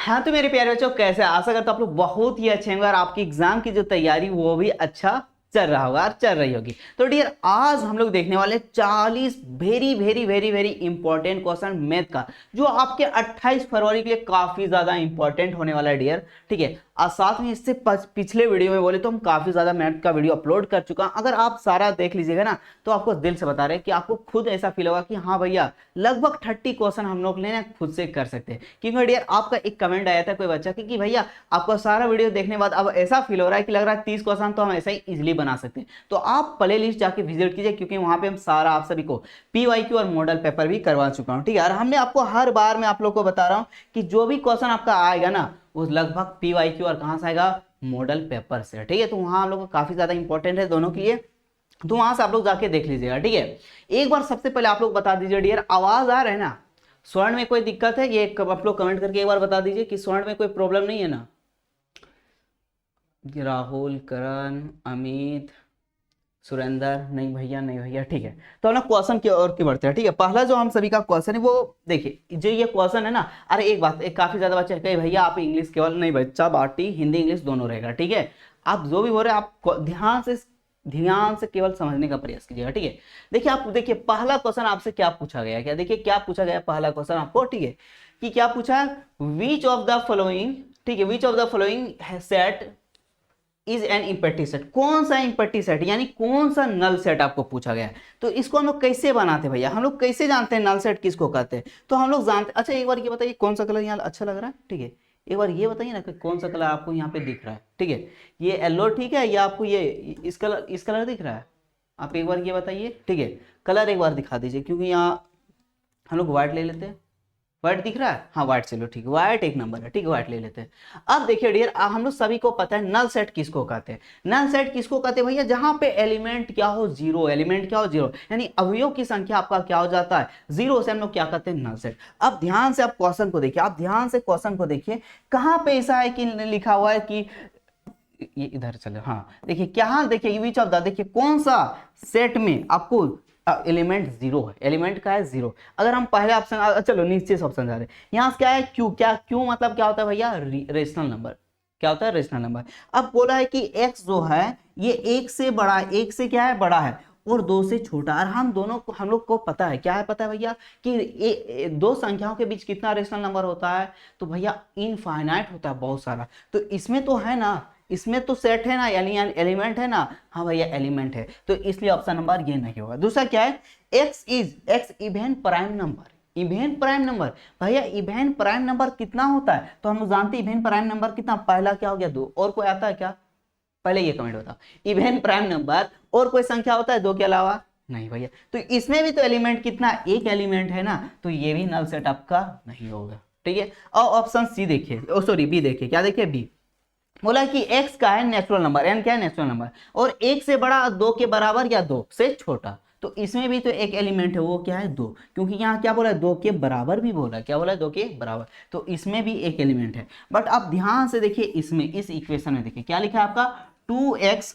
हाँ तो मेरे प्यारे बच्चों, कैसे आशा करता हूं आप लोग बहुत ही अच्छे होंगे और आपकी एग्जाम की जो तैयारी वो भी अच्छा चल रहा होगा और चल रही होगी। तो डियर आज हम लोग देखने वाले 40 very very very very important question math का, जो आपके 28 फरवरी के लिए काफी ज्यादा इंपॉर्टेंट होने वाला है डियर। ठीक है, और साथ में इससे पिछले वीडियो में बोले तो हम काफी ज्यादा मैथ का वीडियो अपलोड कर चुका हूं। अगर आप सारा देख लीजिएगा ना तो आपको दिल से बता रहे हैं कि आपको खुद ऐसा फील होगा कि हाँ भैया लगभग 30 क्वेश्चन हम लोग लेना खुद से कर सकते हैं। क्योंकि डियर आपका एक कमेंट आया था कोई बच्चा कि भैया आपको सारा वीडियो देखने के बाद अब ऐसा फील हो रहा है कि लग रहा है 30 क्वेश्चन तो हम ऐसा ही इजिली बना सकते हैं। तो आप प्ले लिस्ट जाके विजिट कीजिए, क्योंकि वहां पे हम सारा आप सभी को पीवाईक्यू और मॉडल पेपर भी करवा चुका हूं। ठीक है, और हमने आपको हर बार मैं आप लोग को बता रहा हूं कि जो भी क्वेश्चन आपका आएगा ना वो लगभग पीवाईक्यू और कहां से आएगा, मॉडल पेपर से। ठीक है, तो वहां हम लोग को काफी ज्यादा इंपॉर्टेंट है दोनों के लिए, तो वहां से आप लोग जाके देख लीजिएगा। ठीक है, एक बार सबसे पहले आप लोग बता दीजिए डियर, आवाज आ रहा है ना? स्वर्ण में कोई दिक्कत है? ये आप लोग कमेंट करके एक बार बता दीजिए कि स्वर्ण में कोई प्रॉब्लम नहीं है ना। राहुल, करण, अमित, सुरेंद्र, नहीं भैया नहीं भैया। ठीक है, तो हम लोग क्वेश्चन की ओर की बढ़ते हैं। ठीक है, पहला जो हम सभी का क्वेश्चन है वो देखिए, जो ये क्वेश्चन है ना, अरे एक बात, एक काफी ज्यादा बच्चे कहे भैया आप इंग्लिश केवल, नहीं बच्चा बाटी हिंदी इंग्लिश दोनों रहेगा। ठीक है, आप जो भी बोल रहे हैं आप ध्यान से केवल समझने का प्रयास कीजिएगा। ठीक है, देखिए आप देखिए पहला क्वेश्चन आपसे क्या पूछा गया है, क्या देखिए क्या पूछा गया पहला क्वेश्चन आपको। ठीक है, कि क्या पूछा है, विच ऑफ द फॉलोइंग, ठीक है, which of the following set is an impactive set, कौन सा इम्पैक्टिव सेट यानी कौन सा नल सेट आपको पूछा गया है। तो इसको हम लोग कैसे बनाते हैं भैया, हम लोग कैसे जानते हैं नल सेट किसको कहते हैं? तो हम लोग जानते, अच्छा एक बार ये बताइए कौन सा कलर यहाँ अच्छा लग रहा है। ठीक है, एक बार ये बताइए ना कि कौन सा कलर आपको यहाँ पे दिख रहा है। ठीक है, ये येलो ठीक है, या आपको ये इस कलर दिख रहा है? आप एक बार ये बताइए। ठीक है, कलर एक बार दिखा दीजिए, क्योंकि यहाँ हम लोग व्हाइट ले लेते हैं। व्हाइट दिख रहा है? हाँ व्हाइट, चलो ठीक है, व्हाइट एक नंबर है। ठीक है, व्हाइट ले लेते हैं। अब देखिए डियर, हम लोग सभी को पता है नल सेट किसको कहते हैं। नल सेट किसको कहते हैं भैया, जहां पे एलिमेंट क्या हो, जीरो, एलिमेंट क्या हो, जीरो, यानी अवयव की संख्या आपका क्या हो जाता है, जीरो, से हम लोग क्या कहते हैं, नल सेट। अब ध्यान से आप क्वेश्चन को देखिए, आप ध्यान से क्वेश्चन को देखिए, कहां पे ऐसा है कि लिखा हुआ है कि ये इधर चले, हाँ देखिए क्या, देखिए विच ऑफ द, देखिए कौन सा सेट में आपको एलिमेंट जीरो है, एलिमेंट का है जीरो। अगर हम पहले ऑप्शन, चलो नीचे से ऑप्शन जा रहे हैं, यहाँ से क्या है, क्यू, क्या क्यू मतलब क्या होता है भैया, रेशनल नंबर। क्या होता है, रेशनल नंबर। अब बोला है कि x जो है ये एक से बड़ा, एक से क्या है, बड़ा है, और दो से छोटा। और हम दोनों को, हम लोग को पता है, क्या है पता है भैया, कि दो संख्याओं के बीच कितना रेशनल नंबर होता है, तो भैया इनफाइनाइट होता है, बहुत सारा। तो इसमें तो है ना, इसमें तो सेट है ना, यानी एलिमेंट है ना, हाँ भैया एलिमेंट है, तो इसलिए ऑप्शन नंबर ये नहीं होगा। दूसरा क्या है, x even prime number, even prime number. भैया इवेन प्राइम नंबर कितना होता है, तो हम लोग जानते हैं इवेन प्राइम नंबर कितना, पहला क्या हो गया, दो, और कोई आता है क्या, पहले ये कमेंट बताओ, इवेन प्राइम नंबर और कोई संख्या होता है दो के अलावा, नहीं भैया। तो इसमें भी तो एलिमेंट कितना, एक एलिमेंट है ना, तो ये भी नल सेट आपका नहीं होगा। ठीक है, और ऑप्शन सी देखिए, ओ सॉरी बी देखिए, क्या देखिए, बी बोला कि x का है नेचुरल नंबर, n क्या है नेचुरल नंबर, और एक से बड़ा, दो के बराबर या दो से छोटा। तो इसमें भी तो एक एलिमेंट है, वो क्या है, दो, क्योंकि यहाँ क्या बोला है, दो के बराबर भी बोला, क्या बोला है, दो के बराबर, तो इसमें भी एक एलिमेंट है। बट आप ध्यान से देखिए, इसमें इस इक्वेशन में देखिए क्या लिखा है आपका, 2x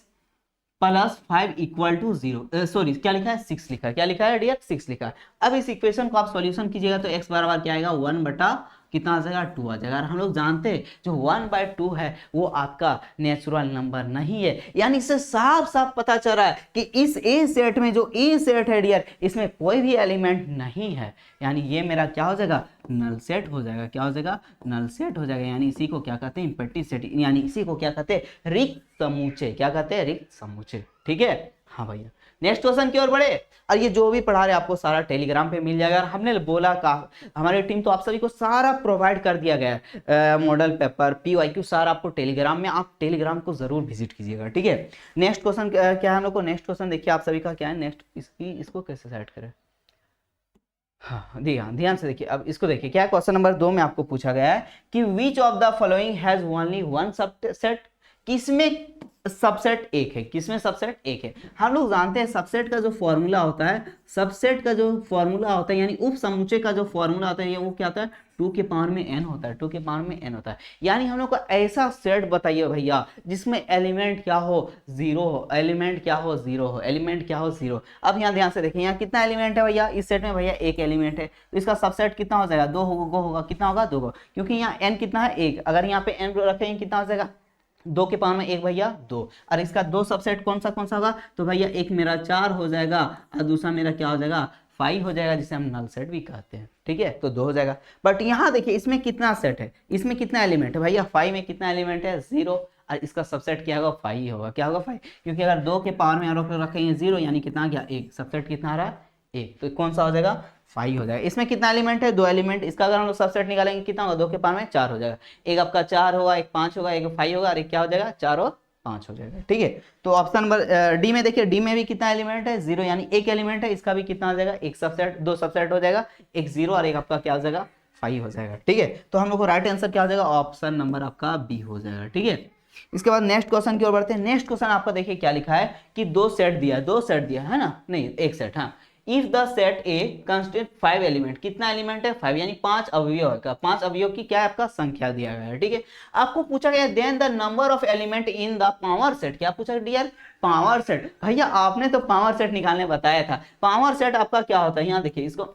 plus 5 equal to 0, sorry क्या लिखा है, 6 लिखा है, क्या लिखा है डियर, 6 लिखा है। अब इस इक्वेशन को आप सॉल्यूशन कीजिएगा तो x बराबर क्या आएगा, 1 बटा कितना आ जाएगा, 2 आ जाएगा। और हम लोग जानते हैं जो 1/2 है वो आपका नेचुरल नंबर नहीं है, यानी इससे साफ साफ पता चल रहा है कि इस ए सेट में, जो ए सेट है डियर, इसमें कोई भी एलिमेंट नहीं है, यानी ये मेरा क्या हो जाएगा, नल सेट हो जाएगा। क्या हो जाएगा, नल सेट हो जाएगा, यानी इसी को क्या कहते हैं, इम्पैक्टिव सेट, यानी इसी को क्या कहते हैं, रिक्त समूचे। क्या कहते हैं, रिक्त समूचे। ठीक है, हाँ भैया नेक्स्ट क्वेश्चन की ओर बढ़े। और ये जो भी पढ़ा रहे आपको सारा टेलीग्राम पे मिल जाएगा, और हमने बोला का हमारी टीम तो आप सभी को सारा प्रोवाइड कर दिया गया है, मॉडल पेपर पीवाईक्यू सारा आपको टेलीग्राम में, आप टेलीग्राम को जरूर विजिट कीजिएगा। ठीक है, नेक्स्ट क्वेश्चन क्या है हम लोग को, नेक्स्ट क्वेश्चन देखिए आप सभी का क्या है नेक्स्ट, इसको कैसे सेट करें, हाँ ध्यान ध्यान से देखिए। अब इसको देखिए, क्या क्वेश्चन नंबर 2 में आपको पूछा गया है कि विच of the following has only one सब सेट, किसमें सबसेट एक है, किसमें सबसेट एक है। हम लोग जानते हैं सबसेट का जो फॉर्मूला होता है, सबसेट का जो फॉर्मूला होता है यानी उप समुच्चय का जो फॉर्मूला होता है ये वो क्या होता है, 2 के पावर में n होता है, 2 के पावर में n होता है। यानी हम लोग को ऐसा सेट बताइए भैया जिसमें एलिमेंट क्या हो, 0 हो, एलिमेंट क्या हो, 0 हो, एलिमेंट क्या हो, 0। अब यहाँ ध्यान से देखिए यहाँ कितना एलिमेंट है भैया, इस सेट में भैया एक एलिमेंट है, तो इसका सबसेट कितना हो जाएगा, 2 होगा, कितना होगा, 2 होगा, क्योंकि यहाँ n कितना है, 1। अगर यहाँ पे n रखेंगे कितना हो जाएगा, 2 के पावर में 1 भैया 2। और इसका 2 सबसेट कौन सा होगा, तो भैया एक मेरा 4 हो जाएगा और दूसरा मेरा क्या हो जाएगा, 5 हो जाएगा, जिसे हम नल सेट भी कहते हैं। ठीक है, तो 2 हो जाएगा। बट यहाँ देखिए इसमें कितना सेट है, इसमें कितना एलिमेंट है भैया, 5 में कितना एलिमेंट है, 0। और इसका सबसेट क्या होगा, 5 होगा। क्या होगा, 5, क्योंकि अगर 2 के पावर में आरोप रखेंगे 0 यानी कितना आ गया, 1। सबसेट कितना आ रहा है, 1, तो कौन सा हो जाएगा, 5 हो जाएगा। इसमें कितना एलिमेंट है, 2 एलिमेंट। इसका अगर हम लोग सबसेट निकालेंगे कितना होगा, 2 के पावर में 4 हो जाएगा। एक आपका 4 होगा, एक 5 होगा, एक 5 होगा और एक क्या हो जाएगा, 4 और 5 हो जाएगा। ठीक है, तो ऑप्शन नंबर डी में देखिए, डी में भी कितना एलिमेंट है, 0, यानी एक एलिमेंट है। इसका भी कितना हो जाएगा, एक सबसेट, 2 सबसेट हो जाएगा, एक 0 और एक आपका क्या हो जाएगा, 5 हो जाएगा। ठीक है, तो हम लोग को राइट आंसर क्या हो जाएगा, ऑप्शन नंबर आपका बी हो जाएगा। ठीक है, इसके बाद नेक्स्ट क्वेश्चन की ओर बढ़ते हैं। नेक्स्ट क्वेश्चन आपका देखिए क्या लिखा है कि 2 सेट दिया है ना, नहीं एक सेट, हाँ। If the set A constitute 5 element, कितना एलिमेंट है, 5, यानी 5 अवयव है। 5 अवयव की क्या है, आपका संख्या दिया गया है। ठीक है, आपको पूछा गया then the number of element in the power set. क्या पूछा डियर, पावर सेट। भैया आपने तो पावर सेट निकालने बताया था। पावर सेट आपका क्या होता है, यहाँ देखिए इसको,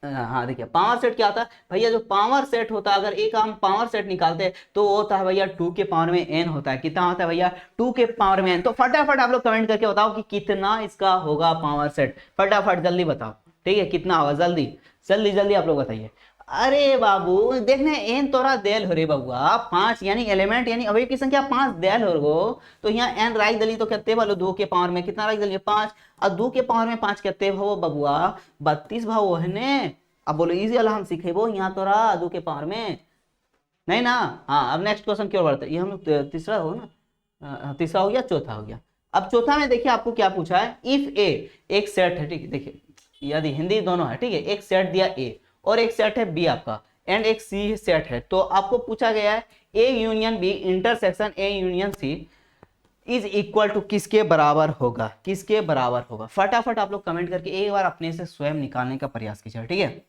हाँ देखिए पावर सेट क्या होता है भैया, जो पावर सेट होता है, अगर एक हम पावर सेट निकालते हैं तो वो होता है भैया 2 के पावर में n होता है। कितना होता है भैया, 2 के पावर में n। तो फटाफट आप लोग कमेंट करके बताओ कि कितना इसका होगा पावर सेट, फटाफट जल्दी बताओ। ठीक है, कितना होगा, जल्दी जल्दी जल्दी आप लोग बताइए। अरे बाबू देखने n तोरा देल हो रे बबुआ, 5 यानी एलिमेंट यानी अवयव की संख्या 5 देल हो, तो यहाँ n राइट दली तो कितने बोलो, 2 के पावर में कितना राइट दली, 5, और 2 के पावर में 5 कितने हो बबुआ, 32 भाव है ने। अब बोलो इजी वाला हम सीखेबो, यहाँ तोरा 2 के पावर में नहीं ना। हाँ, अब नेक्स्ट क्वेश्चन की ओर बढ़ते हैं। ये हम लोग तीसरा हो ना, तीसरा हो गया, चौथा हो गया। अब चौथा में देखिए आपको क्या पूछा है, इफ ए एक सेट है, ठीक है, देखिए यदि हिंदी दोनों है, ठीक है, एक सेट दिया ए और एक सेट है बी आपका, एंड एक सी सेट है, तो आपको पूछा गया है A union B intersection A union C is equal to किसके बराबर होगा, किसके बराबर होगा। फटाफट आप लोग कमेंट करके एक बार अपने से स्वयं निकालने का प्रयास कीजिए। ठीक है,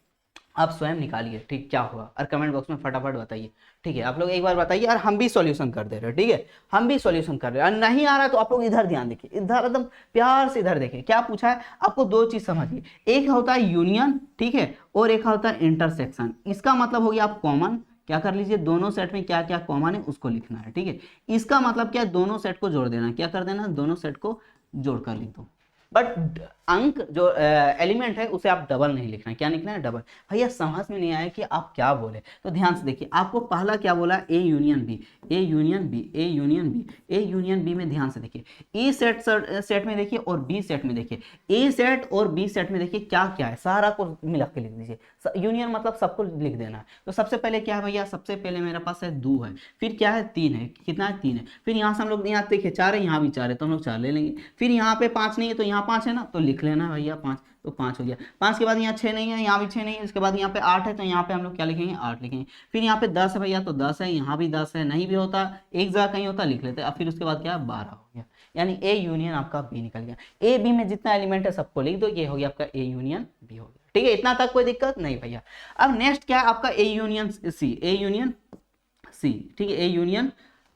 आप स्वयं निकालिए, ठीक क्या हुआ, और कमेंट बॉक्स में फटाफट बताइए। ठीक है, आप लोग एक बार बताइए, और हम भी सॉल्यूशन कर दे रहे हैं। ठीक है, हम भी सॉल्यूशन कर रहे हैं, और नहीं आ रहा तो आप लोग इधर ध्यान देखिए, इधर एकदम प्यार से इधर देखिए क्या पूछा है। आपको 2 चीज समझिए, एक होता है यूनियन, ठीक है, और एक होता है इंटरसेक्शन। इसका मतलब हो गया आप कॉमन क्या कर लीजिए, दोनों सेट में क्या क्या कॉमन है उसको लिखना है। ठीक है, इसका मतलब क्या, दोनों सेट को जोड़ देना। क्या कर देना, दोनों सेट को जोड़ कर लिख दो। बट अंक जो एलिमेंट है उसे आप डबल नहीं लिखना। क्या लिखना है, डबल। भैया समझ में नहीं आया कि आप क्या बोले, तो ध्यान से देखिए। आपको पहला क्या बोला, A union B, A union B, A union B, A union B में ध्यान से देखिए, ए सेट में देखिए और बी सेट में देखिए। ए सेट और बी सेट में देखिए क्या क्या है, सारा को मिला के लिख दीजिए। यूनियन मतलब सबको लिख देना है। तो सबसे पहले क्या है भैया, सबसे पहले मेरे पास है 2 है, फिर क्या है 3 है, कितना है 3 है, फिर यहाँ से हम लोग यहाँ देखिए 4 है, यहाँ भी 4 है, तो हम लोग 4 ले लेंगे। फिर यहाँ पे 5 नहीं है तो यहाँ 5 है ना, तो लिख लेना भैया 5, तो 5 हो गया। 5 के बाद यहाँ 6 नहीं है, यहाँ भी 6 नहीं है, इसके बाद यहाँ पे 8 है, तो यहाँ पे हम लोग क्या लिखेंगे, 8 लिखेंगे। फिर यहाँ पे 10 है भैया, तो 10 है, यहाँ भी 10 है, नहीं भी होता एक जगह कहीं होता लिख लेते। अब फिर उसके बाद क्या, 12 हो गया, यानी ए यूनियन आपका बी निकल गया। ए बी में जितना एलिमेंट है सबको लिख दो, ये हो गया आपका ए यूनियन बी हो गया। ठीक है, इतना तक कोई दिक्कत नहीं भैया। अब नेक्स्ट क्या है आपका, ए यूनियन सी, ए यूनियन सी, ठीक है, A union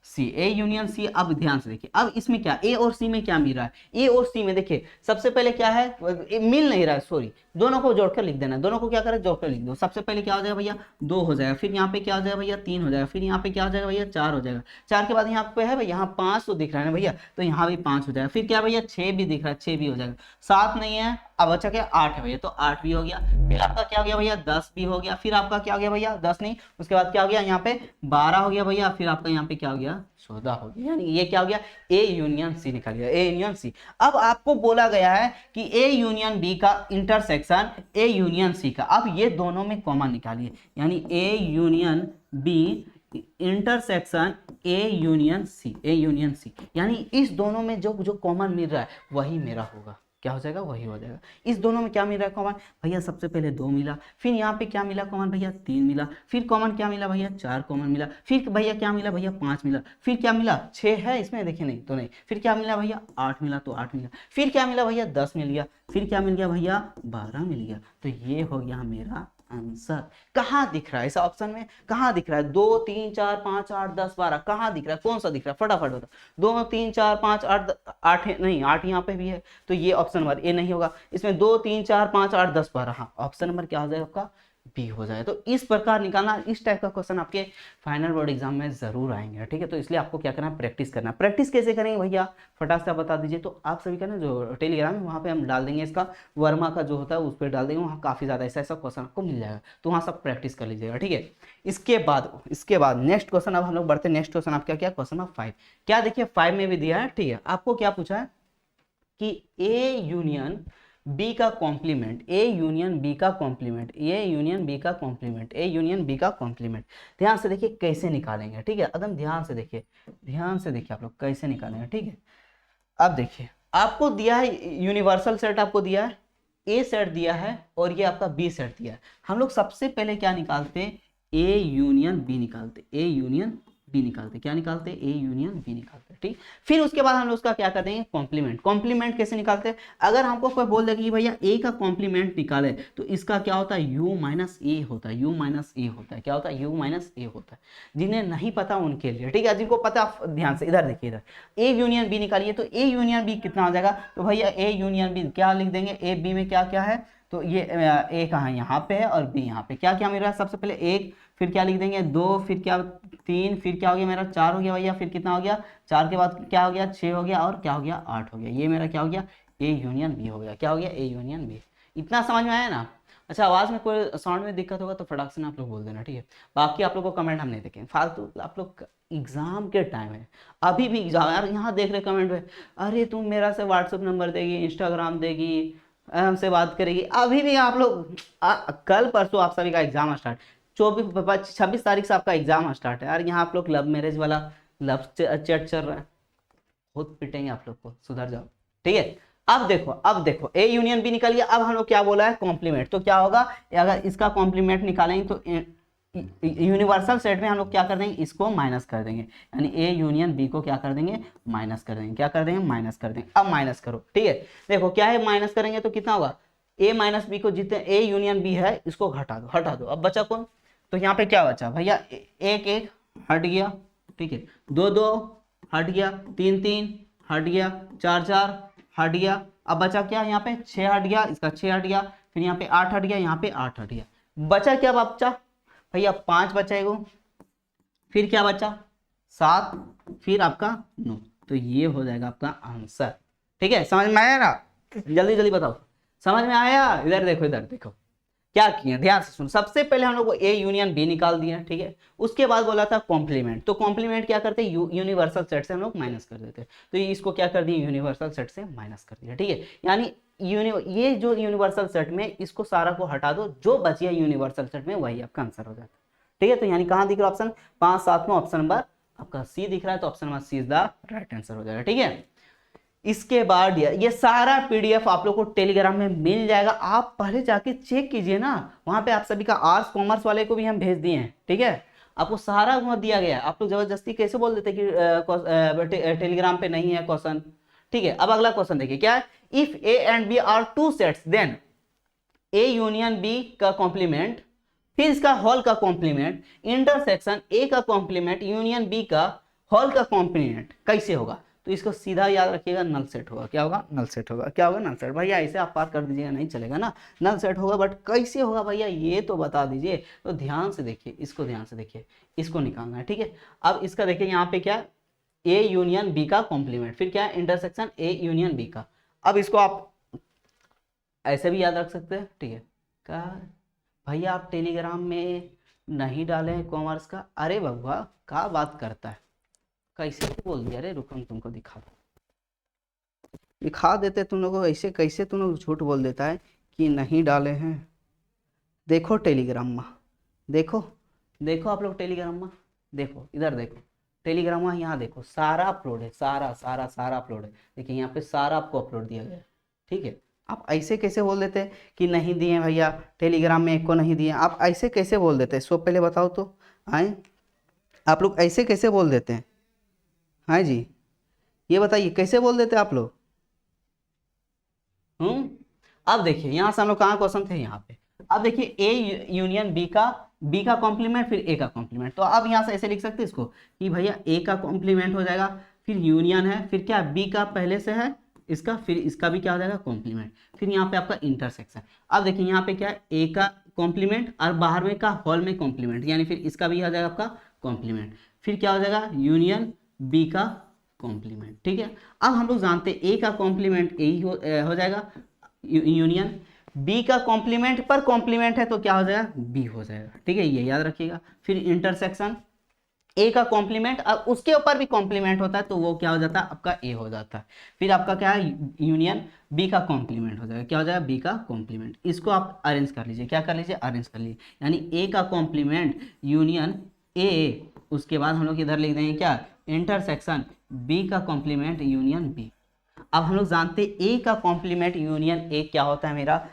C, A union सी। अब ध्यान से देखिए, अब इसमें क्या, ए और सी में क्या मिल रहा है, ए और सी में देखिए सबसे पहले क्या है, मिल नहीं रहा है, सॉरी, दोनों को जोड़कर लिख देना। दोनों को क्या करें, जोड़कर लिख दो। सबसे पहले क्या हो जाएगा भैया, 2 हो जाएगा, फिर यहाँ पे क्या हो जाएगा भैया, 3 हो जाएगा, फिर यहाँ पे क्या हो जाएगा भैया, 4 हो जाएगा। 4 के बाद यहाँ पे है भैया, यहाँ 5 तो दिख रहा है ना भैया, तो यहाँ भी 5 हो जाएगा। फिर क्या भैया, 6 भी दिख रहा है, 6 भी हो जाएगा। 7 नहीं है, अब बचा क्या, 8 है भैया, तो 8 भी हो गया। फिर आपका क्या हो गया भैया, 10 भी हो गया। फिर आपका क्या हो गया भैया, 10 नहीं, उसके बाद क्या हो गया, यहाँ पे 12 हो गया भैया। फिर आपका यहाँ पे क्या हो गया, 14 हो गया। यानी ये क्या हो गया, ए यूनियन सी निकल गया, ए यूनियन सी। अब आपको बोला गया है कि ए यूनियन बी का इंटरसेक्शन ए यूनियन सी का, अब ये दोनों में कॉमन निकालिए, यानी A union B intersection A union C, A union C, यानी इस दोनों में जो जो कॉमन मिल रहा है वही मेरा होगा। क्या हो जाएगा, वही हो जाएगा। इस दोनों में क्या मिल रहा है कॉमन भैया, सबसे पहले 2 मिला, फिर यहाँ पे क्या मिला कॉमन भैया, 3 मिला, फिर कॉमन क्या मिला भैया, 4 कॉमन मिला, फिर भैया क्या मिला भैया, 5 मिला, फिर क्या मिला, 6 है इसमें देखिए, नहीं तो नहीं, फिर क्या मिला भैया, 8 मिला तो 8 मिला, फिर क्या मिला भैया, 10 मिल गया, फिर क्या मिल गया भैया, 12 मिल गया। तो ये हो गया मेरा आंसर। कहाँ दिख रहा है इस ऑप्शन में, कहाँ दिख रहा है, 2 3 4 5 8 10 12, कहाँ दिख रहा है, कौन सा दिख रहा है, फटाफट बता। 2 3 4 5 8 8 नहीं, 8 यहाँ पे भी है, तो ये ऑप्शन नंबर ए नहीं होगा। इसमें 2 3 4 5 8 10 12, हाँ ऑप्शन नंबर क्या हो जाएगा आपका, बी हो जाए। तो इस प्रकार निकालना, इस टाइप का क्वेश्चन आपके फाइनल बोर्ड एग्जाम में जरूर आएंगे, ठीक है। तो इसलिए आपको क्या करना है, प्रैक्टिस करना है। प्रैक्टिस कैसे करेंगे भैया, फटाक से बता दीजिए। तो आप सभी का ना जो टेलीग्राम है वहाँ पे हम डाल देंगे, इसका वर्मा का जो होता है उस पर डाल देंगे, वहाँ काफ़ी ज़्यादा ऐसा ऐसा क्वेश्चन आपको मिल जाएगा, तो वहाँ सब प्रैक्टिस कर लीजिएगा, ठीक है। इसके बाद नेक्स्ट क्वेश्चन, अब हम लोग बढ़ते हैं नेक्स्ट क्वेश्चन आपका क्या, क्वेश्चन नंबर 5। क्या देखिए 5 में भी दिया है, ठीक है। आपको क्या पूछा है कि ए यूनियन बी का कॉम्प्लीमेंट, ए यूनियन बी का कॉम्प्लीमेंट, ए यूनियन बी का कॉम्प्लीमेंट, ए यूनियन बी का कॉम्प्लीमेंट। ध्यान से देखिए कैसे निकालेंगे, ठीक है। एकदम ध्यान से देखिए, ध्यान से देखिए आप लोग कैसे निकालेंगे, ठीक है। अब देखिए आपको दिया है यूनिवर्सल सेट, आपको दिया है ए सेट दिया है और ये आपका बी सेट दिया है। हम लोग सबसे पहले क्या निकालते, ए यूनियन बी निकालते, ए यूनियन बी निकालते, क्या निकालते, ए यूनियन बी निकालते, ठीक। फिर उसके बाद हम लोग उसका क्या कर देंगे, कॉम्प्लीमेंट। कॉम्प्लीमेंट कैसे निकालते हैं, अगर हमको कोई बोल दे कि भैया ए का कॉम्प्लीमेंट निकाले, तो इसका क्या होता है, यू माइनस ए होता है, यू माइनस ए होता है, क्या होता है, यू माइनस ए होता है। जिन्हें नहीं पता उनके लिए, ठीक है। जिनको पता ध्यान से इधर देखिए, इधर ए यूनियन बी निकालिए, तो ए यूनियन बी कितना हो जाएगा, तो भैया ए यूनियन बी क्या लिख देंगे, ए बी में क्या क्या है, तो ये ए कहाँ यहाँ पे है और बी यहाँ पे, क्या क्या मिल रहा है, सबसे पहले 1, फिर क्या लिख देंगे 2, फिर क्या 3, फिर क्या हो गया मेरा 4 हो गया भैया, फिर कितना हो गया 4 के बाद क्या हो गया 6 हो गया, और क्या हो गया 8 हो गया। ये मेरा क्या हो गया, ए यूनियन बी हो गया, क्या हो गया, ए यूनियन बी। इतना समझ में आया ना। अच्छा, आवाज़ में कोई साउंड में दिक्कत होगा तो फटाक से ना आप लोग बोल देना, ठीक है। बाकी आप लोग को कमेंट हम नहीं देखेंगे, फालतू आप लोग एग्जाम के टाइम है, अभी भी एग्जाम यार, यहाँ देख रहे कमेंट में, अरे तुम मेरा से व्हाट्सअप नंबर देगी, इंस्टाग्राम देगी, हमसे बात करेगी, अभी भी आप लोग कल परसों आप सभी का एग्जाम स्टार्ट, 26 तारीख से आपका एग्जाम स्टार्ट है यार। यहाँ आप लोग लव मैरिज वाला लव चैट चल रहा है, बहुत पिटेंगे आप लोग को, सुधर जाओ, ठीक है। अब देखो ए यूनियन बी निकालिए। अब हम लोग क्या बोला है, कॉम्प्लीमेंट। तो क्या होगा, अगर इसका कॉम्प्लीमेंट निकालेंगे तो यूनिवर्सल सेट में हम लोग क्या कर देंगे, इसको माइनस कर देंगे, यानी ए यूनियन बी को क्या कर देंगे, माइनस कर देंगे, क्या कर देंगे, माइनस कर देंगे। अब माइनस करो, ठीक है। देखो क्या है, माइनस करेंगे तो कितना होगा, ए माइनस बी को, जितने ए यूनियन बी है इसको घटा दो, हटा दो। अब बचा कौन, तो यहाँ पे क्या बचा भैया, 1 1 हट गया, ठीक है, 2 2 हट गया, 3 3 हट गया, 4 4 हट गया। अब बचा क्या, यहाँ पे 6 हट गया, इसका 6 हट गया, फिर यहाँ पे 8 हट गया, यहाँ पे 8 हट गया। बचा क्या बच्चा भैया, 5 बचेगा, फिर क्या बचा 7, फिर आपका 9। तो ये हो जाएगा आपका आंसर, ठीक है। समझ में आया ना, जल्दी जल्दी बताओ, समझ में आया। इधर देखो, इधर देखो क्या किए, ध्यान से सुनो। सबसे पहले हम लोग को ए यूनियन बी निकाल दिया, ठीक है। उसके बाद बोला था कॉम्प्लीमेंट, तो कॉम्प्लीमेंट क्या करते हैं, यूनिवर्सल सेट से हम लोग माइनस कर देते हैं। तो इसको क्या कर दिया, यूनिवर्सल सेट से माइनस कर दिया, ठीक है। यानी ये जो यूनिवर्सल सेट में, इसको सारा को हटा दो, जो बच गया यूनिवर्सल सेट में वही आपका आंसर हो जाता है, ठीक है। तो यानी कहाँ दिख रहा है ऑप्शन 5 7 में, ऑप्शन नंबर आपका सी दिख रहा है, तो option number C is the right answer हो जाएगा, ठीक है। इसके बाद ये सारा पीडीएफ आप लोग को टेलीग्राम में मिल जाएगा, आप पहले जाके चेक कीजिए ना, वहां पे आप सभी का आर्ट्स कॉमर्स वाले को भी हम भेज दिए हैं, ठीक है। आपको सारा वहां दिया गया है, आप लोग जबरदस्ती कैसे बोल देते कि टेलीग्राम पे नहीं है क्वेश्चन, ठीक है। अब अगला क्वेश्चन देखिए क्या है, if A and B are 2 sets then A union B का कॉम्प्लीमेंट, फिर इसका हॉल का कॉम्प्लीमेंट, इंटरसेक्शन ए का कॉम्प्लीमेंट यूनियन बी का हॉल का कॉम्प्लीमेंट कैसे होगा। तो इसको सीधा याद रखिएगा, नल सेट होगा। क्या होगा, नल सेट होगा। क्या होगा, नल सेट। भैया ऐसे आप पार कर दीजिएगा, नहीं चलेगा ना, नल सेट होगा, बट कैसे होगा भैया ये तो बता दीजिए। तो ध्यान से देखिए, इसको ध्यान से देखिए, इसको निकालना है, ठीक है। अब इसका देखिए यहाँ पे क्या, ए यूनियन बी का कॉम्प्लीमेंट, फिर क्या है, इंटरसेक्शन ए यूनियन बी का। अब इसको आप ऐसे भी याद रख सकते हैं, ठीक है। का भैया आप टेलीग्राम में नहीं डाले हैं कॉमर्स का, अरे बबुआ क्या बात करता है, कैसे बोल दिया, अरे रुको तुमको दिखा देते तुम लोगों को, ऐसे कैसे तुम लोग झूठ बोल देता है कि नहीं डाले हैं। देखो टेलीग्राम में, देखो देखो आप लोग टेलीग्राम में देखो, इधर देखो टेलीग्राम में, यहाँ देखो सारा अपलोड है, सारा अपलोड है। देखिए यहाँ पे सारा आपको अपलोड दिया गया है, ठीक है। आप ऐसे कैसे बोल देते हैं कि नहीं दिए भैया, टेलीग्राम में एक को नहीं दिए, आप ऐसे कैसे बोल देते हैं? सो पहले बताओ तो, आए आप लोग ऐसे कैसे बोल देते हैं? हाँ जी, ये बताइए कैसे बोल देते हैं आप लोग? अब देखिए यहाँ से हम लोग कहाँ क्वेश्चन थे, यहाँ पे अब देखिए ए यूनियन बी का कॉम्प्लीमेंट फिर ए का कॉम्प्लीमेंट। तो अब यहाँ से ऐसे लिख सकते हैं इसको कि भैया ए का कॉम्प्लीमेंट हो जाएगा, फिर यूनियन है, फिर क्या बी का पहले से है इसका, फिर इसका भी क्या हो जाएगा कॉम्प्लीमेंट, फिर यहाँ पे आपका इंटरसेक्शन। अब देखिए यहाँ पे क्या है, ए का कॉम्प्लीमेंट और बाहर में का होल में कॉम्प्लीमेंट, यानी फिर इसका भी आ जाएगा आपका कॉम्प्लीमेंट, फिर क्या हो जाएगा यूनियन बी का कॉम्प्लीमेंट। ठीक है, अब हम लोग जानते हैं ए का कॉम्प्लीमेंट ए ही हो जाएगा, यूनियन बी का कॉम्प्लीमेंट पर कॉम्प्लीमेंट है तो क्या हो जाएगा बी हो जाएगा। ठीक है, ये याद रखिएगा। फिर इंटरसेक्शन ए का कॉम्प्लीमेंट और उसके ऊपर भी कॉम्प्लीमेंट होता है तो वो क्या हो जाता है आपका ए हो जाता है। फिर आपका क्या है यूनियन बी का कॉम्प्लीमेंट हो जाएगा, क्या हो जाएगा बी का कॉम्प्लीमेंट। इसको आप अरेंज कर लीजिए, क्या कर लीजिए अरेंज कर लीजिए, यानी ए का कॉम्प्लीमेंट यूनियन ए, उसके बाद हम लोग इधर लिख देंगे क्या इंटरसेक्शन बी का कॉम्प्लीमेंट यूनियन बी। अब हम लोग जानते हैं ए का कॉम्प्लीमेंट यूनियन ए क्या होता है मेरा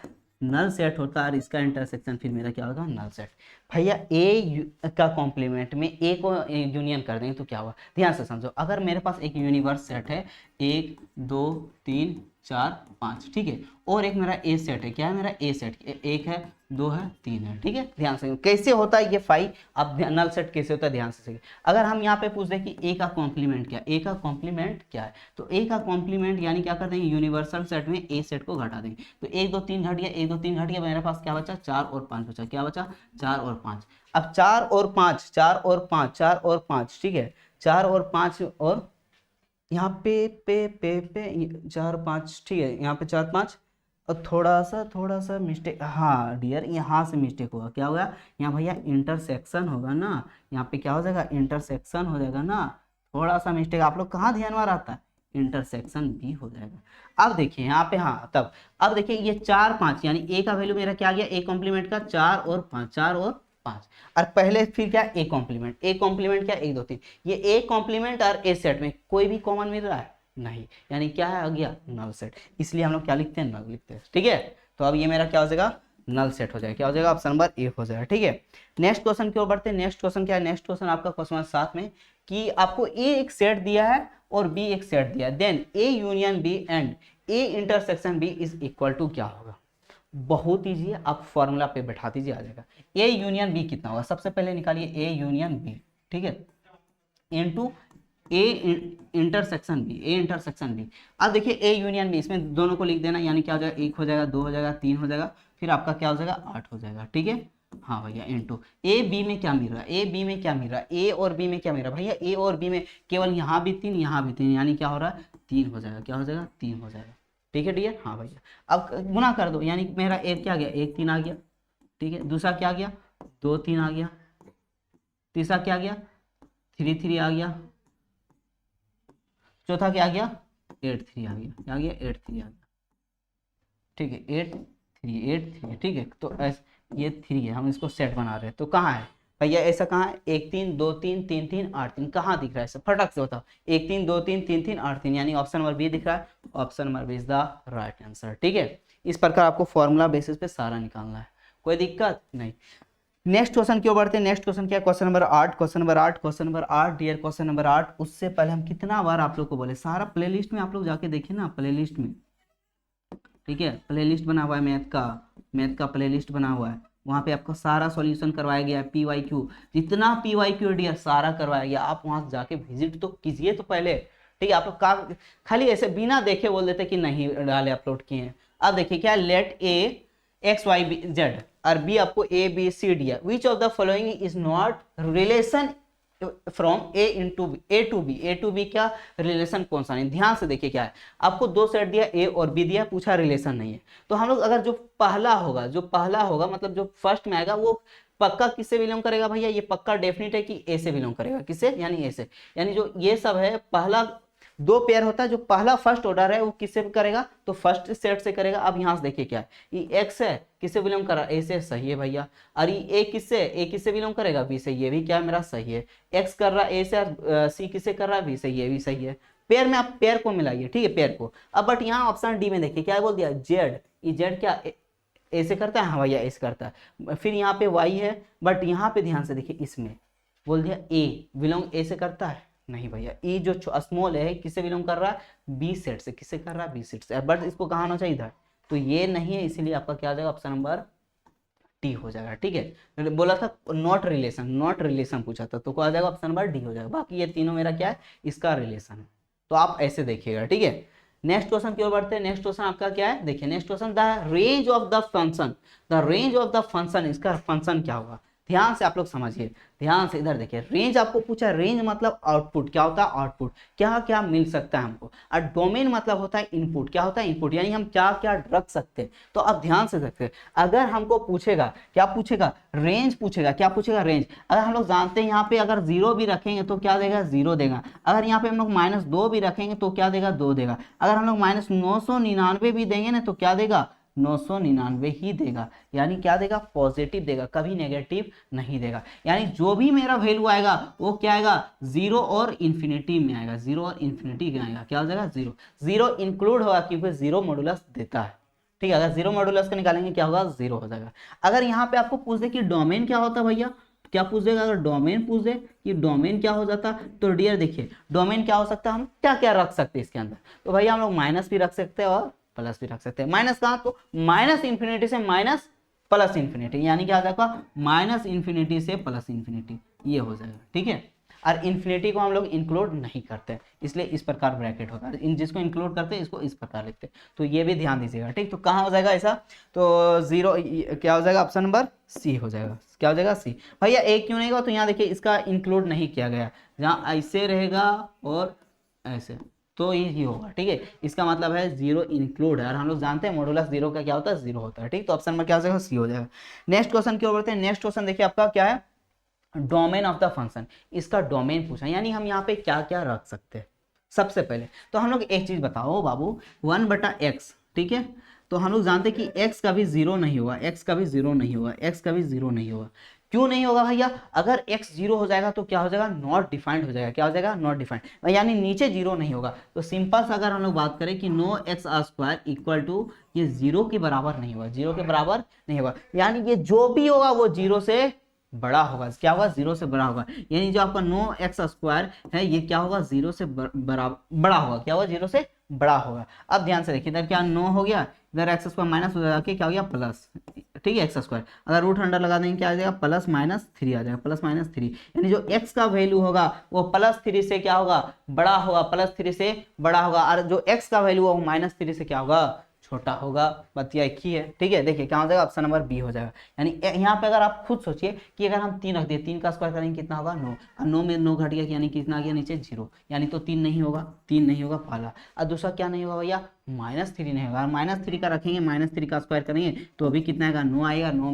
नल सेट होता है, और इसका इंटरसेक्शन फिर मेरा क्या होगा नल सेट। भैया ए का कॉम्प्लीमेंट में ए को यूनियन कर देंगे तो क्या हुआ, ध्यान से समझो। अगर मेरे पास एक यूनिवर्स सेट है 1 2 3 4 5, ठीक है, और एक मेरा ए सेट है, क्या है मेरा ए सेट 1 है 2 है 3 है, ठीक है। ध्यान से कैसे होता है ये फाई, अब नल सेट कैसे होता है ध्यान से सीखिए। अगर हम यहाँ पे पूछ दें कि ए का कॉम्प्लीमेंट क्या, ए का कॉम्प्लीमेंट क्या है, तो ए का कॉम्प्लीमेंट यानी क्या कर देंगे यूनिवर्सल सेट में ए सेट को घटा देंगे, तो 1 2 3 घट गया, 1 2 3 घट गया, मेरे पास क्या बचा 4 और 5 बचा, क्या बचा 4 और 5। अब 4 और 5 4 और 5 4 और 5, ठीक है, 4 और 5 और यहाँ पे 4 5, ठीक है, यहाँ पे 4 5 और थोड़ा सा मिस्टेक, हाँ डियर यहाँ से मिस्टेक होगा, क्या होगा यहाँ भैया इंटरसेक्शन होगा ना, यहाँ पे क्या हो जाएगा इंटरसेक्शन हो जाएगा ना, थोड़ा सा मिस्टेक आप लोग कहाँ ध्यान में रहता है, इंटरसेक्शन भी हो जाएगा। अब देखिए यहाँ पे, हाँ तब अब देखिए ये 4 5 यानी ए का वैल्यू मेरा क्या आ गया ए कॉम्प्लीमेंट का 4 और 5 4 और 5, और पहले फिर क्या ए कॉम्प्लीमेंट क्या 1 2 3, ये ए कॉम्प्लीमेंट और ए सेट में कोई भी कॉमन मिल रहा है नहीं, यानी क्या है आ गया नल सेट, इसलिए हम लोग क्या लिखते हैं नल लिखते हैं। ठीक है, तो अब ये मेरा क्या हो जाएगा नल सेट हो जाएगा, क्या हो जाएगा ऑप्शन नंबर ए हो जाएगा। ठीक है, नेक्स्ट क्वेश्चन की ओर बढ़ते हैं। नेक्स्ट क्वेश्चन क्या है, नेक्स्ट क्वेश्चन आपका क्वेश्चन 7 में कि आपको ए एक सेट दिया है और बी एक सेट दिया है, then A union B and A intersection B is equal to क्या होगा। बहुत ईजी है, आप फॉर्मूला पे बैठा दीजिए आ जाएगा। ए यूनियन बी कितना होगा, सबसे पहले निकालिए ए यूनियन बी, ठीक है, into A intersection B, A intersection B. अब देखिए ए यूनियन बी, इसमें दोनों को लिख देना, यानी क्या हो जाएगा 1 हो जाएगा 2 हो जाएगा 3 हो जाएगा, फिर आपका क्या हो जाएगा 8 हो जाएगा। ठीक है, हाँ भैया इनटू ए बी में क्या मिल रहा है, ए बी में क्या मिल रहा है, ए और बी में क्या मिल रहा है भैया, ए और बी में केवल यहाँ भी 3 यहाँ भी 3, यानी क्या हो रहा है 3 हो जाएगा, क्या हो जाएगा 3 हो जाएगा। ठीक है डियर, हाँ भैया अब गुना कर दो, यानी मेरा एक क्या आ गया 1 3 आ गया, ठीक है, दूसरा क्या आ गया 2 3 आ गया, तीसरा क्या आ गया 3 3 आ गया, चौथा क्या आ गया 8 3 आ गया, क्या आ गया 8 3 आ गया। ठीक है 8 3 ठीक है, तो ये 3 है, हम इसको सेट बना रहे हैं, तो कहाँ है भैया ऐसा कहाँ है 1 3 2 3 3 3 8 3, कहाँ दिख रहा है ऐसा फटाक से बताओ, 1 3 2 3 3 3 8 3, यानी ऑप्शन नंबर बी दिख रहा है, option number B is the right answer. ठीक है, इस प्रकार आपको फॉर्मूला बेसिस पे सारा निकालना है, कोई दिक्कत नहीं। नेक्स्ट क्वेश्चन क्यों बढ़ते हैं, नेक्स्ट क्वेश्चन क्या, question number 8, question number 8, question number 8 dear, question number 8। उससे पहले हम कितना बार आप लोग को बोले, सारा प्लेलिस्ट में आप लोग जाके देखिए ना, प्लेलिस्ट में, ठीक है, प्लेलिस्ट बना हुआ है मैथ का प्लेलिस्ट बना हुआ है, वहाँ पे आपका सारा सॉल्यूशन करवाया गया है, PYQ जितना PYQ डियर सारा करवाया गया, आप वहाँ जाके विजिट तो कीजिए तो पहले। ठीक है, आप लोग खाली ऐसे बिना देखे बोल देते कि नहीं डाले अपलोड किए हैं। अब देखिए क्या, let A X Y Z और बी आपको ए बी सी डी है, which of the following is not relation from A to B क्या रिलेशन कौन सा नहीं। ध्यान से देखिए क्या है, आपको दो सेट दिया ए और बी दिया, पूछा रिलेशन नहीं है, तो हम लोग अगर जो पहला होगा मतलब जो फर्स्ट में आएगा वो पक्का किससे बिलोंग करेगा भैया, ये पक्का डेफिनेट है कि ए से बिलोंग करेगा, किससे यानी ए से, यानी जो ये सब है पहला दो पेयर होता है, जो पहला फर्स्ट ऑर्डर है वो किससे करेगा तो फर्स्ट सेट से करेगा। अब यहाँ से देखिए क्या है, ये एक्स है किससे बिलोंग कर रहा है ए से, सही है भैया, और ये ए किससे बिलोंग करेगा बी से, ये भी क्या है मेरा सही है, एक्स कर रहा है ए से और सी किससे कर रहा है बी से, ये भी सही है। पेयर में आप पेयर को मिलाइए, ठीक है, पेयर को। अब बट यहाँ ऑप्शन डी में देखिए क्या बोल दिया, जेड, ये जेड क्या ए से करता है, हाँ भैया ए से करता है। फिर यहाँ पे वाई है, बट यहाँ पे ध्यान से देखिए इसमें बोल दिया ए बिलोंग ए से करता है, नहीं भैया, ई जो स्मॉल है किससे बिलोंग कर रहा है, बी सेट से। किससे कर रहा है, बी सेट से, बट इसको कहाँ होना चाहिए था, तो ये नहीं है, इसीलिए आपका क्या आ जाएगा, ऑप्शन नंबर डी हो जाएगा, ठीक है। बोला था नॉट रिलेशन, नॉट रिलेशन पूछा था, तो क्या आ जाएगा, ऑप्शन नंबर डी हो जाएगा। बाकी ये तीनों मेरा क्या है, इसका रिलेशन है, तो आप ऐसे देखिएगा, ठीक है। नेक्स्ट क्वेश्चन की ओर बढ़ते हैं। नेक्स्ट क्वेश्चन आपका क्या है, देखिए next question, the range of the function, the range of the function, इसका फंक्शन क्या होगा, ध्यान से आप लोग समझिए, ध्यान से इधर देखिए। रेंज आपको पूछा, रेंज मतलब आउटपुट, क्या होता है आउटपुट, क्या क्या मिल सकता है हमको। और डोमेन मतलब होता है इनपुट, क्या होता है इनपुट, यानी हम क्या क्या रख सकते हैं। तो आप ध्यान से देखिए, अगर हमको पूछेगा, क्या पूछेगा, रेंज पूछेगा, क्या पूछेगा, रेंज। अगर हम लोग जानते हैं यहाँ पे अगर 0 भी रखेंगे तो क्या देगा, 0 देगा। अगर यहाँ पे हम लोग -2 भी रखेंगे तो क्या देगा, 2 देगा। अगर हम लोग -999 भी देंगे ना तो क्या देगा, 999 ही देगा, यानी क्या देगा, पॉजिटिव देगा, कभी नेगेटिव नहीं देगा। यानी जो भी मेरा वैल्यू आएगा वो क्या आएगा, 0 और इन्फिनिटी में आएगा, 0 और इन्फिनिटी में आएगा, क्या हो जाएगा, 0 0 इंक्लूड होगा, क्योंकि 0 मॉडुलस देता है, ठीक है। अगर 0 मॉडुलस का निकालेंगे क्या होगा, 0 हो जाएगा। अगर यहाँ पे आपको पूछ दे कि डोमेन क्या होता है भैया, क्या पूछ देगा, अगर डोमेन पूछ दे कि डोमेन क्या हो जाता, तो डियर देखिए डोमेन क्या हो सकता है, हम क्या क्या रख सकते हैं इसके अंदर। तो भैया हम लोग माइनस भी रख सकते हैं और प्लस भी रख सकते हैं। माइनस कहाँ, तो माइनस इंफिनिटी से माइनस प्लस इंफिनिटी, यानी क्या आ जाएगा, माइनस इंफिनिटी से प्लस इंफिनिटी, ये हो जाएगा, ठीक है। और इन्फिनिटी को हम लोग इंक्लूड नहीं करते, इसलिए इस प्रकार ब्रैकेट होता है। इन जिसको इंक्लूड करते हैं इसको इस प्रकार लिखते हैं, तो ये भी ध्यान दीजिएगा, ठीक। तो कहाँ हो जाएगा ऐसा, तो 0 क्या हो जाएगा, ऑप्शन नंबर सी हो जाएगा, क्या हो जाएगा, सी। भैया एक क्यों नहीं होगा, तो यहाँ देखिए इसका इंक्लूड नहीं किया गया, जहाँ ऐसे रहेगा और ऐसे, तो ये होगा, ठीक है। इसका मतलब है 0 इंक्लूड है, और हम लोग जानते हैं मॉडुलस 0 का क्या होता है, 0 होता है, ठीक। तो ऑप्शन में क्या हो जाएगा, सी हो जाएगा। नेक्स्ट क्वेश्चन की ओर बढ़ते हैं। नेक्स्ट क्वेश्चन देखिए आपका क्या है, डोमेन ऑफ द फंक्शन, इसका डोमेन पूछा, यानी हम यहाँ पे क्या क्या रख सकते हैं। सबसे पहले तो हम लोग एक चीज बताओ बाबू, 1/x, ठीक है। तो हम लोग जानते हैं कि x कभी 0 नहीं होगा, x कभी 0 नहीं होगा, x कभी 0 नहीं होगा। क्यों नहीं होगा भैया, अगर x 0 हो जाएगा तो क्या हो जाएगा, नॉट डिफाइंड हो जाएगा, क्या हो जाएगा, नॉट डिफाइंड, यानी नीचे 0 नहीं होगा। तो सिंपल सा अगर हम लोग बात करें कि no X square equal to, ये 0 के बराबर नहीं होगा, 0 के बराबर नहीं होगा, यानी ये जो भी होगा वो 0 से बड़ा होगा, क्या होगा, 0 से बड़ा होगा। यानी जो आपका नो एक्स स्क्वायर है ये क्या होगा, 0 से बड़ा होगा, क्या होगा, 0 से बड़ा होगा। अब ध्यान से देखिए, इधर क्या 9 हो गया, इधर एक्स स्क्वायर माइनस हो जाके क्या हो गया, प्लस, ठीक है, एक्स स्क्वायर। अगर रूट अंडर लगा देंगे क्या आ जाएगा, +-3 आ जाएगा, +-3, यानी जो x का वैल्यू होगा वो +3 से क्या होगा, बड़ा होगा, +3 से बड़ा होगा, और जो x का वैल्यू वो -3 से क्या होगा, छोटा होगा। बतिया एक ही है, ठीक है। देखिए क्या हो जाएगा, ऑप्शन नंबर बी हो जाएगा। यानी यहाँ पे अगर आप खुद सोचिए कि अगर हम 3 रख दिए, 3 का स्क्वायर करेंगे कितना होगा, 9, और 9 में 9 घट गया, यानी कितना आ गया नीचे, 0, यानी तो 3 नहीं होगा, 3 नहीं होगा पहला। और दूसरा क्या नहीं होगा भैया, -3 नहीं होगा। -3 का रखेंगे, -3 का स्क्वायर करेंगे तो अभी कितना आएगा, 9 आएगा, 9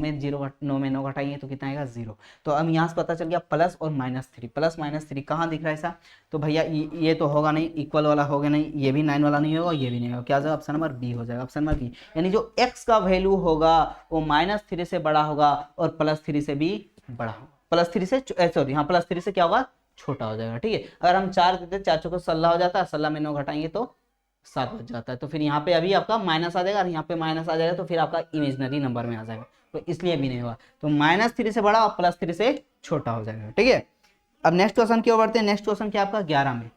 में 9 घटाएंगे तो कितना आएगा, 0। तो अब यहाँ से पता चल गया प्लस और -3, प्लस -3 कहाँ दिख रहा है ऐसा, तो भैया ये तो होगा नहीं, इक्वल वाला होगा नहीं, ये भी 9 वाला नहीं होगा, ये भी नहीं होगा, क्या जाएगा, ऑप्शन नंबर बी हो जाएगा, ऑप्शन नंबर बी। यानी जो x का वैल्यू होगा वो -3 से बड़ा होगा और +3 से भी बड़ा होगा, +3 से सॉरी हाँ +3 से क्या होगा, छोटा हो जाएगा, ठीक है। अगर हम 4 देते, 4 चौको 16 हो जाता है, 16 में 9 घटाएंगे तो 7 बच जाता है। तो फिर यहाँ पे अभी आपका माइनस आ जाएगा, और यहाँ पे माइनस आ जाएगा, तो फिर आपका इमेजनरी नंबर में आ जाएगा, तो इसलिए भी नहीं होगा। तो -3 से बड़ा और +3 से छोटा हो जाएगा, ठीक है। अब नेक्स्ट क्वेश्चन की ओर बढ़ते हैं। नेक्स्ट क्वेश्चन क्या आपका 11 में,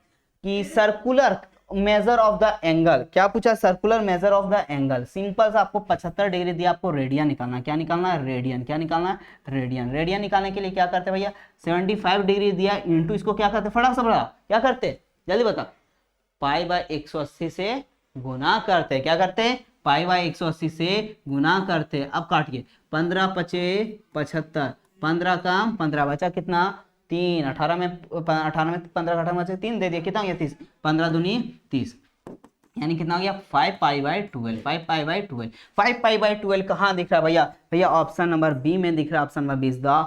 कि circular measure of the angle, क्या पूछा, circular measure of the angle. Simple सा आपको 75 डिग्री दिया, आपको रेडियन निकालना, क्या निकालना है, रेडियन, क्या निकालना है, रेडियन। रेडियन निकालने के लिए क्या करते हैं भैया, 75 डिग्री दिया इंटू इसको क्या करते, फटाक से बड़ा क्या करते, जल्दी बता, π/180 से गुना करते, क्या करते, π/180 से गुना करते। अब काटिए, 15×5 = 75, 15 कम 15 बचा कितना, 3, 18 में 15 घटा में 3 दे दिया, कितना हो गया, 30, 15 दूनी 30, यानी कितना हो गया, 5π/12, 5π/12। 5π/12 कहाँ दिख रहा है भैया, भैया ऑप्शन नंबर बी में दिख रहा है, option number B is the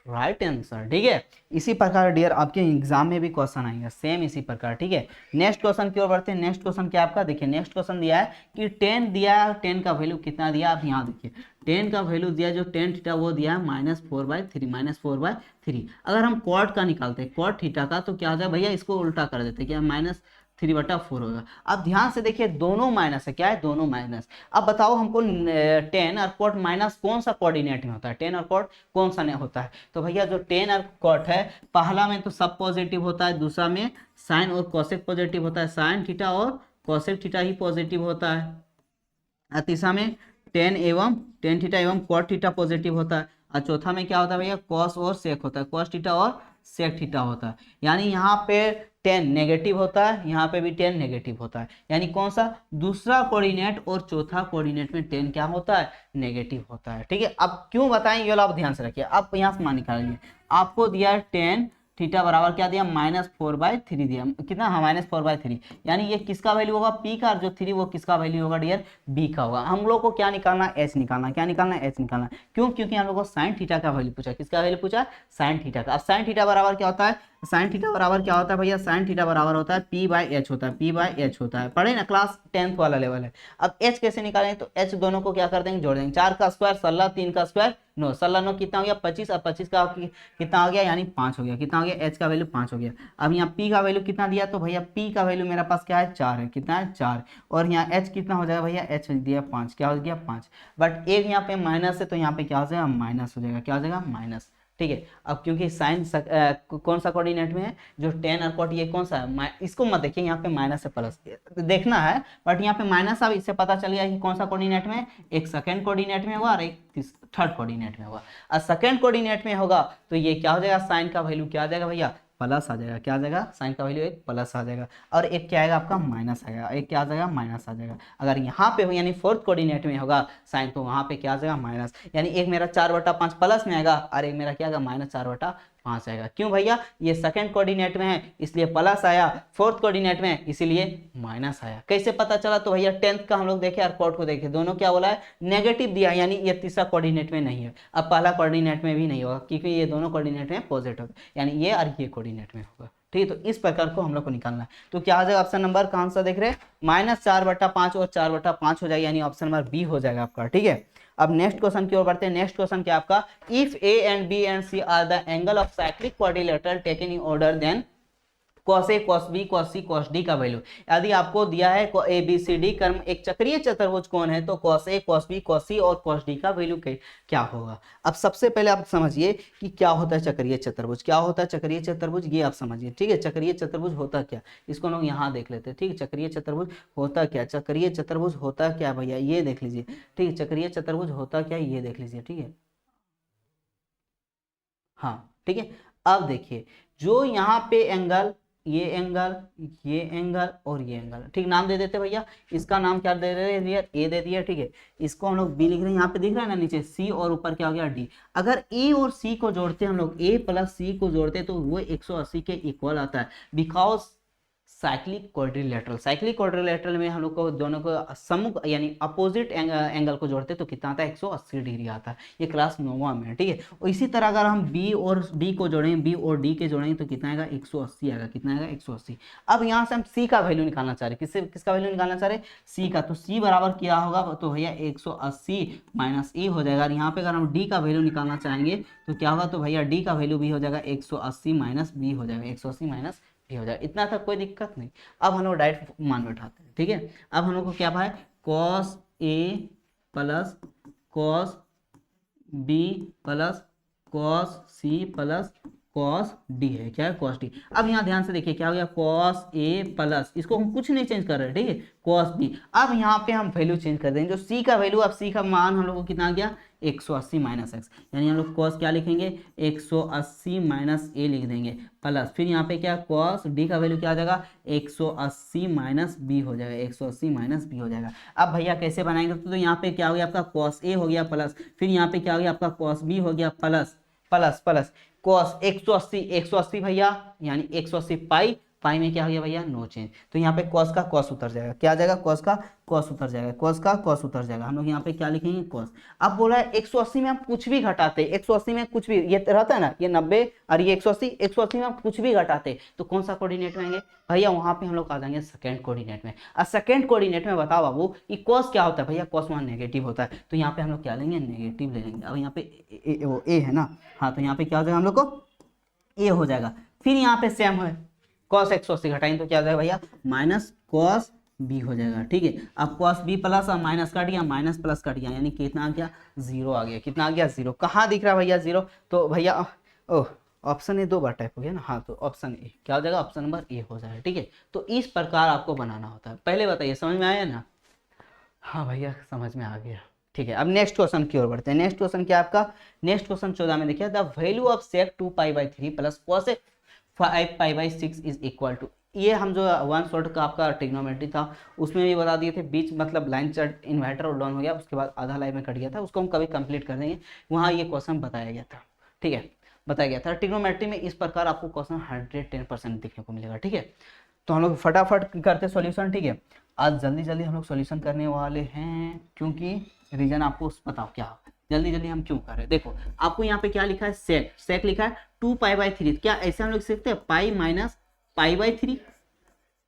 right answer, ठीक है। इसी प्रकार डियर आपके एग्जाम में भी क्वेश्चन आएगा सेम इसी प्रकार, ठीक है। नेक्स्ट क्वेश्चन की ओर बढ़ते हैं। नेक्स्ट क्वेश्चन क्या आपका, देखिए नेक्स्ट क्वेश्चन दिया है कि 10 दिया है, 10 का वैल्यू कितना दिया, आप यहाँ देखिए 10 का वैल्यू दिया, जो tan थीटा वो दिया है -4/3, -4/3। अगर हम कॉट का निकालते हैं, कॉट थीटा का, तो क्या हो जाए भैया, इसको उल्टा कर देते हैं, क्या 3/4 होगा। अब ध्यान से देखिए दोनों माइनस है, क्या है, दोनों माइनस। अब बताओ हमको 10 और कॉट माइनस कौन सा कोऑर्डिनेट में होता है, 10 और कॉट कौन सा नहीं होता है। तो भैया जो 10 और कॉट है, पहला में तो सब पॉजिटिव होता है, दूसरा में साइन और कोसेक पॉजिटिव होता है, साइन थीटा और कोसेक थीटा ही पॉजिटिव होता है, और तीसरा में टेन थीटा एवं कॉट थीटा पॉजिटिव होता है, और चौथा में क्या होता है भैया, कॉस और सेक होता है, कॉस थीटा और सेक थीटा होता है। यानी यहाँ पे 10 नेगेटिव होता है, यहाँ पे भी 10 नेगेटिव होता है। यानी कौन सा, दूसरा कोऑर्डिनेट और चौथा कोऑर्डिनेट में 10 क्या होता है, नेगेटिव होता है। ठीक है, अब क्यों बताएं ये वाला आप ध्यान से रखिए। अब यहाँ से मान निकालिए, आपको दिया है 10 थीटा बराबर क्या दिया, -4/3 दिया, कितना, हाँ -4/3। यानी ये किसका वैल्यू होगा, पी का, और जो 3 वो किसका वैल्यू होगा डियर, बी का होगा। हम लोग को क्या निकालना है, एच निकालना, क्या निकालना है, एच निकालना। क्यों, क्योंकि हम लोग को साइन थीटा का वैल्यू पूछा, किसका वैल्यू पूछा, साइन थीटा का। अब साइन थीटा बराबर क्या होता है, साइन थीटा बराबर क्या होता है भैया, साइन थीटा बराबर होता है P/H होता है, P/H होता है, पढ़े ना, क्लास 10th वाला लेवल है। अब H कैसे निकालेंगे, तो H दोनों को क्या कर देंगे, जोड़ देंगे, 4 का स्क्वायर 16, 3 का स्क्वायर 9, 16 9 कितना हो गया, 25, और 25 का कितना हो गया, यानी 5 हो गया, कितना हो गया, H का वैल्यू 5 हो गया। अब यहाँ P का वैल्यू कितना दिया, तो भैया P का वैल्यू मेरे पास क्या है, 4 है, कितना है, 4, और यहाँ H कितना हो जाएगा भैया, H दिया 5, क्या हो गया, 5, बट एक यहाँ पे माइनस है, तो यहाँ पे क्या हो जाएगा, माइनस हो जाएगा, क्या हो जाएगा, माइनस। ठीक है, अब क्योंकि साइन कौन सा कोऑर्डिनेट में है, जो 10 और कॉट, ये कौन सा है, इसको मत देखिए, यहाँ पे माइनस है प्लस देखना है, बट यहाँ पे माइनस, अब इससे पता चल गया कि कौन सा कोऑर्डिनेट में, एक सेकंड कोऑर्डिनेट में होगा और एक थर्ड कोऑर्डिनेट में होगा। और सेकंड कोऑर्डिनेट में होगा तो ये क्या हो जाएगा, साइन का वैल्यू क्या आ जाएगा भैया, प्लस आ जाएगा, क्या आ जाएगा, साइन का वैल्यू एक प्लस आ जाएगा, और एक क्या आएगा आपका, माइनस आएगा, एक क्या आ जाएगा, माइनस आ जाएगा। अगर यहाँ पे हो यानी फोर्थ कोऑर्डिनेट में होगा साइन, तो वहाँ पे क्या आ जाएगा, माइनस। यानी एक मेरा 4/5 प्लस में आएगा, और एक मेरा क्या आएगा, -4/5 आएगा। क्यों भैया, ये सेकंड कोऑर्डिनेट में है इसलिए प्लस आया, फोर्थ कोऑर्डिनेट में इसीलिए माइनस आया। कैसे पता चला, तो भैया 10th का हम लोग देखे और कॉट को देखे, दोनों क्या बोला है, नेगेटिव दिया, यानी ये तीसरा कोऑर्डिनेट में नहीं है। अब पहला कोऑर्डिनेट में भी नहीं होगा, क्योंकि ये दोनों कोऑर्डिनेट में पॉजिटिव, यानी ये और ये कोऑर्डिनेट में होगा। ठीक है, तो इस प्रकार को हम लोग को निकालना है। तो क्या आ जाएगा, ऑप्शन नंबर कौन सा देख रहे हैं, -4/5 और 4/5 हो जाएगा, यानी ऑप्शन नंबर बी हो जाएगा आपका। ठीक है, अब नेक्स्ट क्वेश्चन की ओर बढ़ते हैं। नेक्स्ट क्वेश्चन क्या आपका, if A and B and C are the angle of cyclic quadrilateral taken in order, then cos A cos B cos C cos D का वैल्यू। यदि आपको दिया है A B C D क्रम एक चक्रीय चतुर्भुज कौन है, तो cos A cos B cos C और cos D का वैल्यू क्या होगा। अब सबसे पहले आप समझिए कि क्या होता है चक्रीय चतुर्भुज, क्या होता है चक्रीय चतुर्भुज, ये आप समझिए। ठीक है, चक्रीय चतुर्भुज होता क्या, इसको लोग यहाँ देख लेते हैं। ठीक है, चक्रीय चतुर्भुज होता क्या, चक्रीय चतुर्भुज होता क्या भैया, ये देख लीजिए। ठीक है, चक्रीय चतुर्भुज होता क्या, ये देख लीजिए। ठीक है, हाँ ठीक है, अब देखिए जो यहाँ पे एंगल, ये एंगल, ये एंगल और ये एंगल, ठीक, नाम दे देते भैया। इसका नाम क्या दे रहे हैं, ए दे दिया। ठीक है, इसको हम लोग बी लिख रहे हैं, यहाँ पे दिख रहा है ना नीचे सी, और ऊपर क्या हो गया डी। अगर ए और सी को जोड़ते हैं हम लोग, ए प्लस सी को जोड़ते हैं तो वो 180 के इक्वल आता है, बिकॉज साइक्लिक क्वाड्रिलेटरल में हम लोग को दोनों को सम्मुख यानी अपोजिट एंगल को जोड़ते तो कितना आता है, 180 डिग्री आता है। ये क्लास 9वां में है। ठीक है, और इसी तरह अगर हम बी और डी को जोड़ेंगे, बी और डी के जोड़ेंगे तो कितना आएगा, 180 आएगा, कितना आएगा, 180। अब यहाँ से हम सी का वैल्यू निकालना चाह रहे हैं, किसका वैल्यू निकालना चाह रहे हैं, सी का। तो सी बराबर क्या होगा, तो भैया 180 माइनस ए हो जाएगा। और यहाँ पे अगर हम डी का वैल्यू निकालना चाहेंगे तो क्या होगा, तो भैया डी का वैल्यू भी हो जाएगा 180 माइनस बी हो जाएगा, 180 माइनस भी हो जाए, इतना तक कोई दिक्कत नहीं। अब हम लोग डायरेक्ट मान बैठाते हैं। ठीक है, अब हम लोग को क्या भाई, cos A plus cos B plus cos C plus cos D है, क्या है, cos D। अब यहाँ ध्यान से देखिए क्या हो गया, cos A प्लस, इसको हम कुछ नहीं चेंज कर रहे, ठीक है, cos B। अब यहाँ पे हम वैल्यू चेंज कर देंगे, जो C का वैल्यू, अब C का मान हम लोग को कितना आ गया, 180 माइनस एक्स, यानी हम लोग cos क्या लिखेंगे, 180 माइनस ए लिख देंगे, प्लस फिर यहाँ पे क्या, cos D का वैल्यू क्या आ जाएगा, 180 माइनस बी हो जाएगा, 180 माइनस बी हो जाएगा। अब भैया कैसे बनाएंगे, तो यहाँ पे क्या हो गया आपका, cos A हो गया प्लस, फिर यहाँ पे क्या हो गया आपका, cos B हो गया प्लस प्लस प्लस cos 180 भैया, यानी 180 पाई, पाई में क्या हो गया भैया, नो चेंज। तो यहाँ पे cos का cos उतर जाएगा, क्या आ जाएगा, cos का cos उतर जाएगा, cos का cos उतर जाएगा। हम लोग यहाँ पे क्या लिखेंगे, cos। अब बोला है 180 में हम कुछ भी घटाते, 180 में कुछ भी, ये रहता है ना, ये 90 और ये 180 में हम कुछ भी घटाते तो कौन सा कोऑर्डिनेट में आएंगे भैया, वहां पे हम लोग आ जाएंगे सेकंड कोऑर्डिनेट में। और सेकंड कोऑर्डिनेट में बताओ बाबू कि cos क्या होता है भैया, cos वहाँ नेगेटिव होता है, तो यहाँ पे हम लोग क्या लेंगे, नेगेटिव ले लेंगे। अब यहाँ पे वो ए है ना, हाँ, तो यहाँ पे क्या हो जाएगा हम लोग को ए हो जाएगा। फिर यहाँ पे सेम है, कॉस 180 घटाएंगे तो क्या हो जाएगा भैया, माइनस कॉस बी हो जाएगा। ठीक है, अब कॉस बी प्लस और माइनस कट गया, माइनस प्लस कट गया, यानी कितना आ गया, जीरो आ गया। कितना आ गया, जीरो। कहाँ दिख रहा है भैया जीरो, तो भैया ओह ऑप्शन ए 2 बार टाइप हो गया ना, हाँ तो ऑप्शन ए क्या हो जाएगा, ऑप्शन नंबर ए हो जाएगा। ठीक है, तो इस प्रकार आपको बनाना होता है। पहले बताइए समझ में आया ना, हाँ भैया समझ में आ गया। ठीक है, अब नेक्स्ट क्वेश्चन की ओर बढ़ते हैं। नेक्स्ट क्वेश्चन क्या आपका, नेक्स्ट क्वेश्चन 14 में देखिए, the value of sec 2π/3 plus cosec 5π/6 is equal to, ये हम जो वन शॉट का आपका ट्रिग्नोमेट्री था उसमें भी बता दिए थे, बीच मतलब लाइन चढ़ इन्वर्टर और डाउन हो गया, उसके बाद आधा लाइन में कट गया था, उसको हम कभी कंप्लीट कर देंगे, वहाँ ये क्वेश्चन बताया गया था। ठीक है, बताया गया था ट्रिग्नोमेट्री में इस प्रकार आपको क्वेश्चन 110% देखने को मिलेगा। ठीक है, तो हम लोग फटाफट करते सॉल्यूशन। ठीक है, आज जल्दी जल्दी हम लोग सॉल्यूशन करने वाले हैं, क्योंकि रीजन आपको बताओ क्या, जल्दी जल्दी हम क्यों कर रहे हैं। देखो आपको यहाँ पे क्या लिखा है, सेक, सेक लिखा है 2π/3, क्या ऐसे हम लोग लिख सकते हैं पाई माइनस π/3,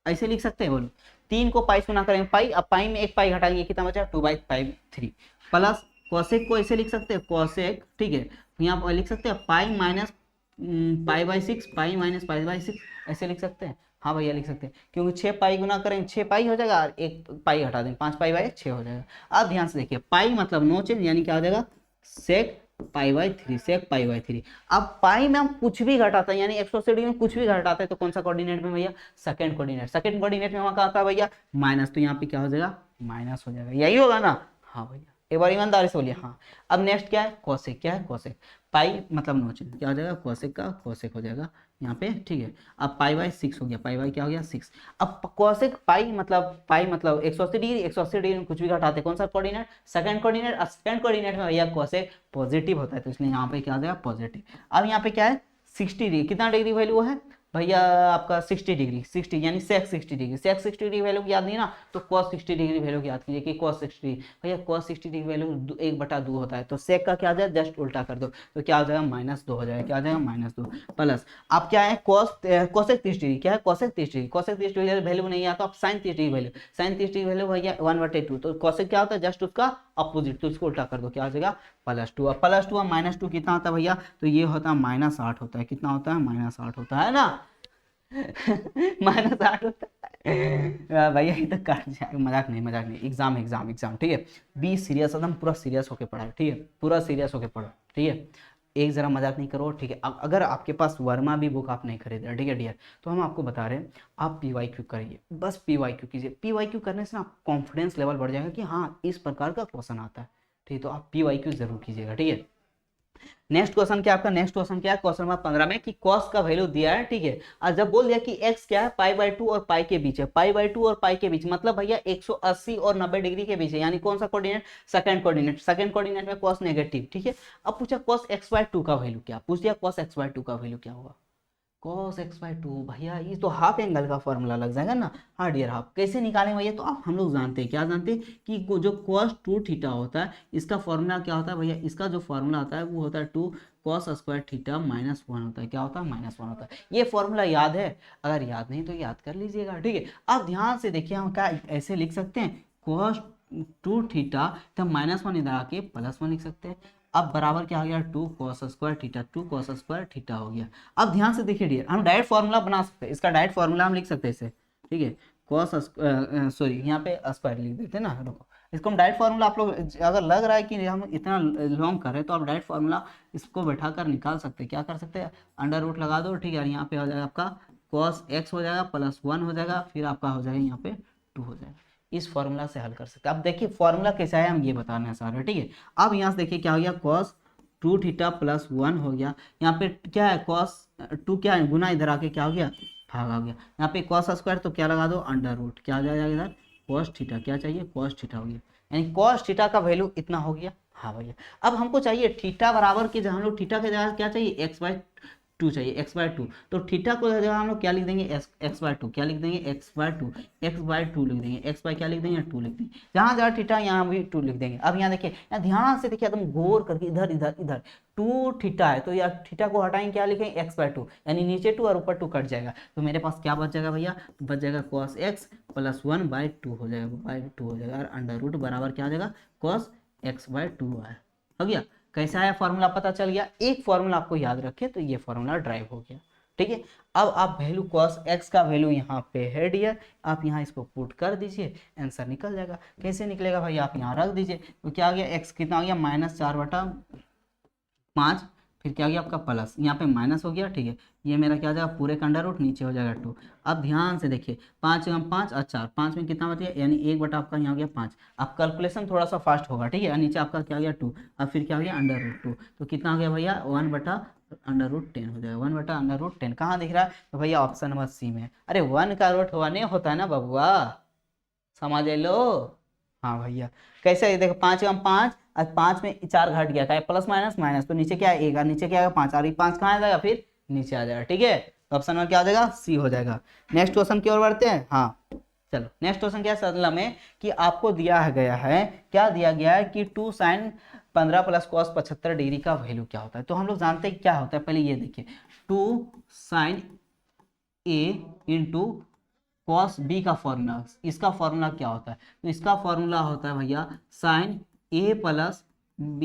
ऐसे लिख सकते हैं, बोलो 3 को पाई से गुना करेंगे पाई, अब पाई में एक पाई घटाएंगे कितना बचा 2/3 प्लस कोसेक को ऐसे लिख सकते हैं कोसेक। ठीक है, यहाँ पर लिख सकते हैं पाई माइनस π/6, पाई माइनस π/6 ऐसे लिख सकते हैं। हाँ भैया लिख सकते हैं, क्योंकि 6 पाई गुना करेंगे 6 पाई हो जाएगा और एक पाई हटा देंगे 5π/6 हो जाएगा। अब ध्यान से देखिए, पाई मतलब नो चेंज, यानी क्या हो जाएगा सेक π/3, सेक π/3। अब पाई में हम कुछ भी घटाते हैं, यानी 180 डिग्री में कुछ भी घटाते हैं तो कौन सा कोऑर्डिनेट में भैया, सेकंड कोऑर्डिनेट। सेकंड कोऑर्डिनेट में वहां क्या आता है भैया, माइनस, तो यहाँ पे क्या हो जाएगा, माइनस हो जाएगा, यही होगा ना। हाँ भैया एक बार ईमानदारी से बोलिए हाँ। अब नेक्स्ट क्या है, कोसेक, क्या है कोसेक, पाई मतलब नो चेंज, क्या हो जाएगा कोसेक का कोसेक हो जाएगा यहाँ पे। ठीक है, अब π/6 हो गया, पाई क्या हो गया 6। अब कोसेक पाई मतलब 180 डिग्री, 180 डिग्री में कुछ भी घटाते कौन सा कोऑर्डिनेट, सेकंड कोऑर्डिनेट। अब सेकंड कोऑर्डिनेट में भैया कोसेक पॉजिटिव होता है, तो इसलिए यहाँ पे क्या हो जाएगा पॉजिटिव। अब यहाँ पे क्या है 60 डिग्री, कितना डिग्री वैल्यू है भैया आपका 60 डिग्री, 60 यानी सेक 60 डिग्री, सेक 60 डिग्री वैल्यू याद नहीं ना, तो cos 60 डिग्री वैल्यू याद कीजिए कि cos 60 डिग्री, भैया cos 60 डिग्री वैल्यू 1/2 होता है, तो सेक का क्या आ जाए जस्ट उल्टा कर दो, तो क्या हो जाएगा -2 हो जाएगा, क्या आ जाएगा -2 प्लस। अब क्या है कोसेक 30 डिग्री, क्या है cosec 30 degree, cosec 30 degree value नहीं आता, आप sine 30 degree value, sine 30 degree value भैया 1/2, तो कोसेक क्या होता है जस्ट उसका अपोजिट, तो इसको उल्टा कर दो, क्या हो जाएगा +2। अब +2 और -2 कितना होता है भैया, तो ये होता है -8 होता है, कितना होता है -8 होता है ना -8 होता है भैया, ये तो काट जाएगा, मजाक नहीं, एग्जाम एग्जाम। ठीक है, बी सीरियस, एकदम पूरा सीरियस होके पढ़ा, ठीक है पूरा सीरियस होके पढ़ो। ठीक है, एक जरा मजाक नहीं करो। ठीक है, अगर आपके पास वर्मा भी बुक आप नहीं खरीद रहे, ठीक है डियर, तो हम आपको बता रहे हैं आप PYQ करिए, बस PYQ कीजिए। PYQ करने से ना कॉन्फिडेंस लेवल बढ़ जाएगा कि हाँ इस प्रकार का क्वेश्चन आता है। ठीक है, तो आप PYQ जरूर कीजिएगा। ठीक है, नेक्स्ट क्वेश्चन क्या आपका, नेक्स्ट क्वेश्चन क्या है क्वेश्चन नंबर 15 में कि cos का वैल्यू दिया है। ठीक है, और जब बोल दिया कि x क्या है π/2 और पाई के बीच है, π/2 और पाई के बीच मतलब भैया 180 और 90 डिग्री के बीच है, यानी कौन सा coordinate, second coordinate. Second coordinate में cos नेगेटिव। ठीक है, अब पूछा cos x/2 का वैल्यू क्या, पूछ दिया cos x/2 का वैल्यू क्या होगा, cos x/2 भैया ये तो हाफ एंगल का फॉर्मूला लग जाएगा ना। हाँ डियर, हाफ कैसे निकालें भैया, तो आप हम लोग जानते हैं, क्या जानते हैं कि जो cos 2 थीटा होता है इसका फॉर्मूला क्या होता है भैया, इसका जो फॉर्मूला होता है वो होता है 2 cos² थीटा -1 होता है, क्या होता है -1 होता है। ये फॉर्मूला याद है, अगर याद नहीं तो याद कर लीजिएगा। ठीक है, अब ध्यान से देखिए हम क्या ऐसे लिख सकते हैं cos 2 थीटा, तो -1 इधर आके +1 लिख सकते हैं। अब बराबर क्या हो गया 2 cos² थीटा, 2 cos² थीटा हो गया। अब ध्यान से देखिए डियर, हम डायरेक्ट फार्मूला बना सकते हैं, इसका डायरेक्ट फार्मूला हम लिख सकते हैं इसे। ठीक है, सॉरी यहाँ पे स्क्वायर लिख देते हैं ना, रुको इसको हम डायरेक्ट फार्मूला, आप लोग अगर लग रहा है कि हम इतना लॉन्ग कर रहे हैं तो आप डायरेक्ट फार्मूला इसको बैठा कर निकाल सकते हैं। क्या कर सकते हैं, अंडर रूट लगा दो। ठीक है, यहाँ पे हो जाएगा आपका cos x हो जाएगा +1 हो जाएगा, फिर आपका हो जाएगा यहाँ पे 2 हो जाएगा। इस फॉर्मूला से हल कर सकते हैं। अब देखिए फॉर्मूला कैसा है हम ये बताना है सारा। ठीक है, अब यहाँ से देखिए क्या हो गया cos 2 थीटा +1 हो गया, यहाँ पे क्या है cos 2 क्या है गुना, इधर आके क्या हो गया भाग आ गया, यहाँ पे cos² तो क्या लगा दो अंडर रूट, क्या आ जाएगा इधर cos थीटा, क्या चाहिए cos थीटा हो गया, यानी cos थीटा का वैल्यू इतना हो गया। हाँ भैया, अब हमको चाहिए थीटा बराबर की जगह हम लोग थीटा के जगह क्या चाहिए x/2 चाहिए, x/2, तो थीटा को जगह हम लोग क्या लिख देंगे x/2, क्या लिख देंगे x/2 लिख देंगे, x बाय क्या लिख देंगे 2 लिख देंगे, जहाँ जहाँ थीटा यहाँ भी 2 लिख देंगे। अब यहाँ देखिए, यहाँ ध्यान से देखिए एकदम गौर करके, इधर इधर इधर 2 थीटा है, तो यार थीटा को हटाएंगे क्या लिखेंगे x/2, यानी नीचे 2 और ऊपर 2 कट जाएगा, तो मेरे पास क्या बच जाएगा भैया, बच जाएगा cos x +1/2 हो जाएगा, और अंडर रूट बराबर क्या हो जाएगा cos x/2 हो गया। कैसा है फॉर्मूला पता चल गया, एक फॉर्मूला आपको याद रखे तो ये फॉर्मूला ड्राइव हो गया। ठीक है। अब आप वैल्यू cos x का वैल्यू यहाँ पे है डियर, आप यहाँ इसको पुट कर दीजिए, आंसर निकल जाएगा। कैसे निकलेगा भाई, आप यहाँ रख दीजिए, तो क्या आ गया x कितना आ गया -4/5, फिर क्या आ गया आपका प्लस, यहाँ पे माइनस हो गया, ठीक है। ये मेरा क्या हो जाएगा पूरे का अंडर रूट, नीचे हो जाएगा 2। अब ध्यान से देखिए 5 × 5 और 4, 5 में कितना बच गया, यानी 1 आपका यहाँ हो गया 5। अब कैलकुलेशन थोड़ा सा फास्ट होगा, ठीक है। नीचे आपका क्या आ गया 2, अब फिर क्या हो गया अंडर रूट 2, तो कितना हो गया भैया 1/√10 हो जाएगा, 1/√10। कहाँ दिख रहा है, तो भैया ऑप्शन नंबर सी में। अरे 1 का रूट 1 होता है ना बबुआ, समझ लो। हाँ भैया, कैसे देखो 5 × 5 और 5 में 4 घट गया, क्या है प्लस माइनस माइनस, तो नीचे क्या है 1 और नीचे क्या है 5, और ये 5 कहाँ आ जाएगा फिर नीचे आ जाएगा, ठीक है। तो ऑप्शन में क्या हो जाएगा सी हो जाएगा। नेक्स्ट क्वेश्चन की ओर बढ़ते हैं। हाँ चलो, नेक्स्ट क्वेश्चन क्या है सदला में कि आपको दिया गया है, क्या दिया गया है कि 2 sin 15 + cos 75 डिग्री का वैल्यू क्या होता है। तो हम लोग जानते हैं क्या होता है, पहले ये देखिए 2 sin A × cos B का फॉर्मूला, इसका फॉर्मूला क्या होता है, तो इसका फॉर्मूला होता है भैया sin A + B,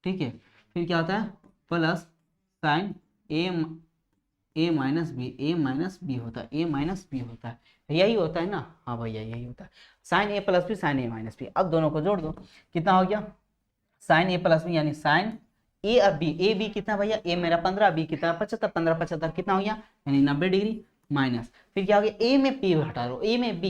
ठीक है। फिर क्या होता है प्लस sin A - B होता है, A - B होता है, यही होता है ना। हाँ भैया यही होता है, sin A + B sin A - B। अब दोनों को जोड़ दो, कितना हो गया sin A + B यानी sin A और B, A B कितना भैया, A मेरा 15, B कितना 75, 15 75 कितना हो गया यानी 90 डिग्री, माइनस फिर क्या हो गया A में P घटा दो, A में B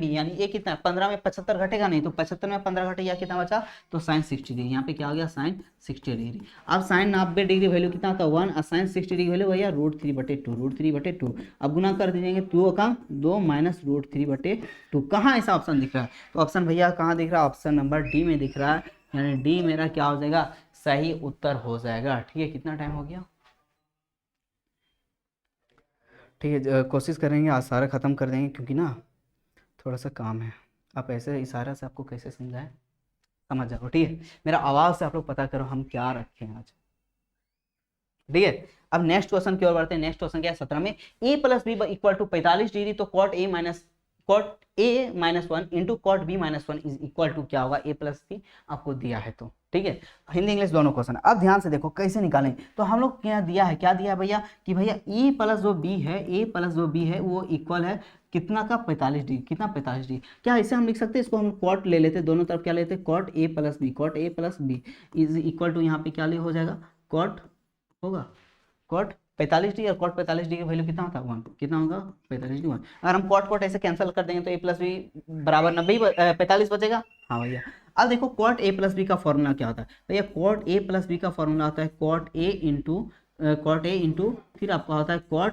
यानी A कितना 15 में 75 घटेगा नहीं, तो 75 में 15 घटेगा कितना बचा, तो sin 60 डिग्री, यहाँ पे क्या हो गया sin 60 डिग्री। अब sin 90 डिग्री वैल्यू कितना होता है 1 और sin 60 डिग्री वैल्यू भैया √3/2, अब गुना कर दीजिएंगे 2 का 2 -√3/2। कहाँ ऐसा ऑप्शन दिख रहा है, तो ऑप्शन भैया कहाँ दिख रहा है, ऑप्शन नंबर डी में दिख रहा है, यानी डी मेरा क्या हो जाएगा सही उत्तर हो जाएगा, ठीक है। कितना टाइम हो गया, ठीक है। कोशिश करेंगे आज सारा ख़त्म कर देंगे, क्योंकि ना थोड़ा सा काम है। आप ऐसे इशारा से आपको कैसे समझाएं, समझ जाओ, ठीक है। मेरा आवाज़ से आप लोग पता करो हम क्या रखे हैं आज, ठीक है। अब नेक्स्ट क्वेश्चन की ओर बढ़ते हैं। नेक्स्ट क्वेश्चन क्या है 17 में, a + b = 45 डिग्री, तो cot a - 1 × cot b - 1 is equal to क्या होगा, a + b आपको दिया है, तो ठीक है। हिंदी इंग्लिश दोनों क्वेश्चन। अब ध्यान से देखो कैसे निकालें, तो हम लोग क्या दिया है भैया कि भैया a + जो b है वो इक्वल है कितना का 45 डिग्री, कितना 45 डिग्री। क्या ऐसे हम लिख सकते हैं, इसको हम कॉट ले लेते, दोनों तरफ क्या लेते cot a + b is equal to यहाँ पे क्या ले हो जाएगा कॉट होगा कॉट 45 डिग्री, और कॉट 45 डिग्री वैल्यू कितना होता है 1, कितना होगा 45 डिग्री 1। अगर हम कॉट ऐसे कैंसिल कर देंगे तो a + b बराबर 90 45 बचेगा। हाँ भैया, अब देखो cot a + b का फॉर्मूला क्या होता है भैया, cot a + b का फॉर्मूला होता है cot a इंटू फिर आपका होता है cot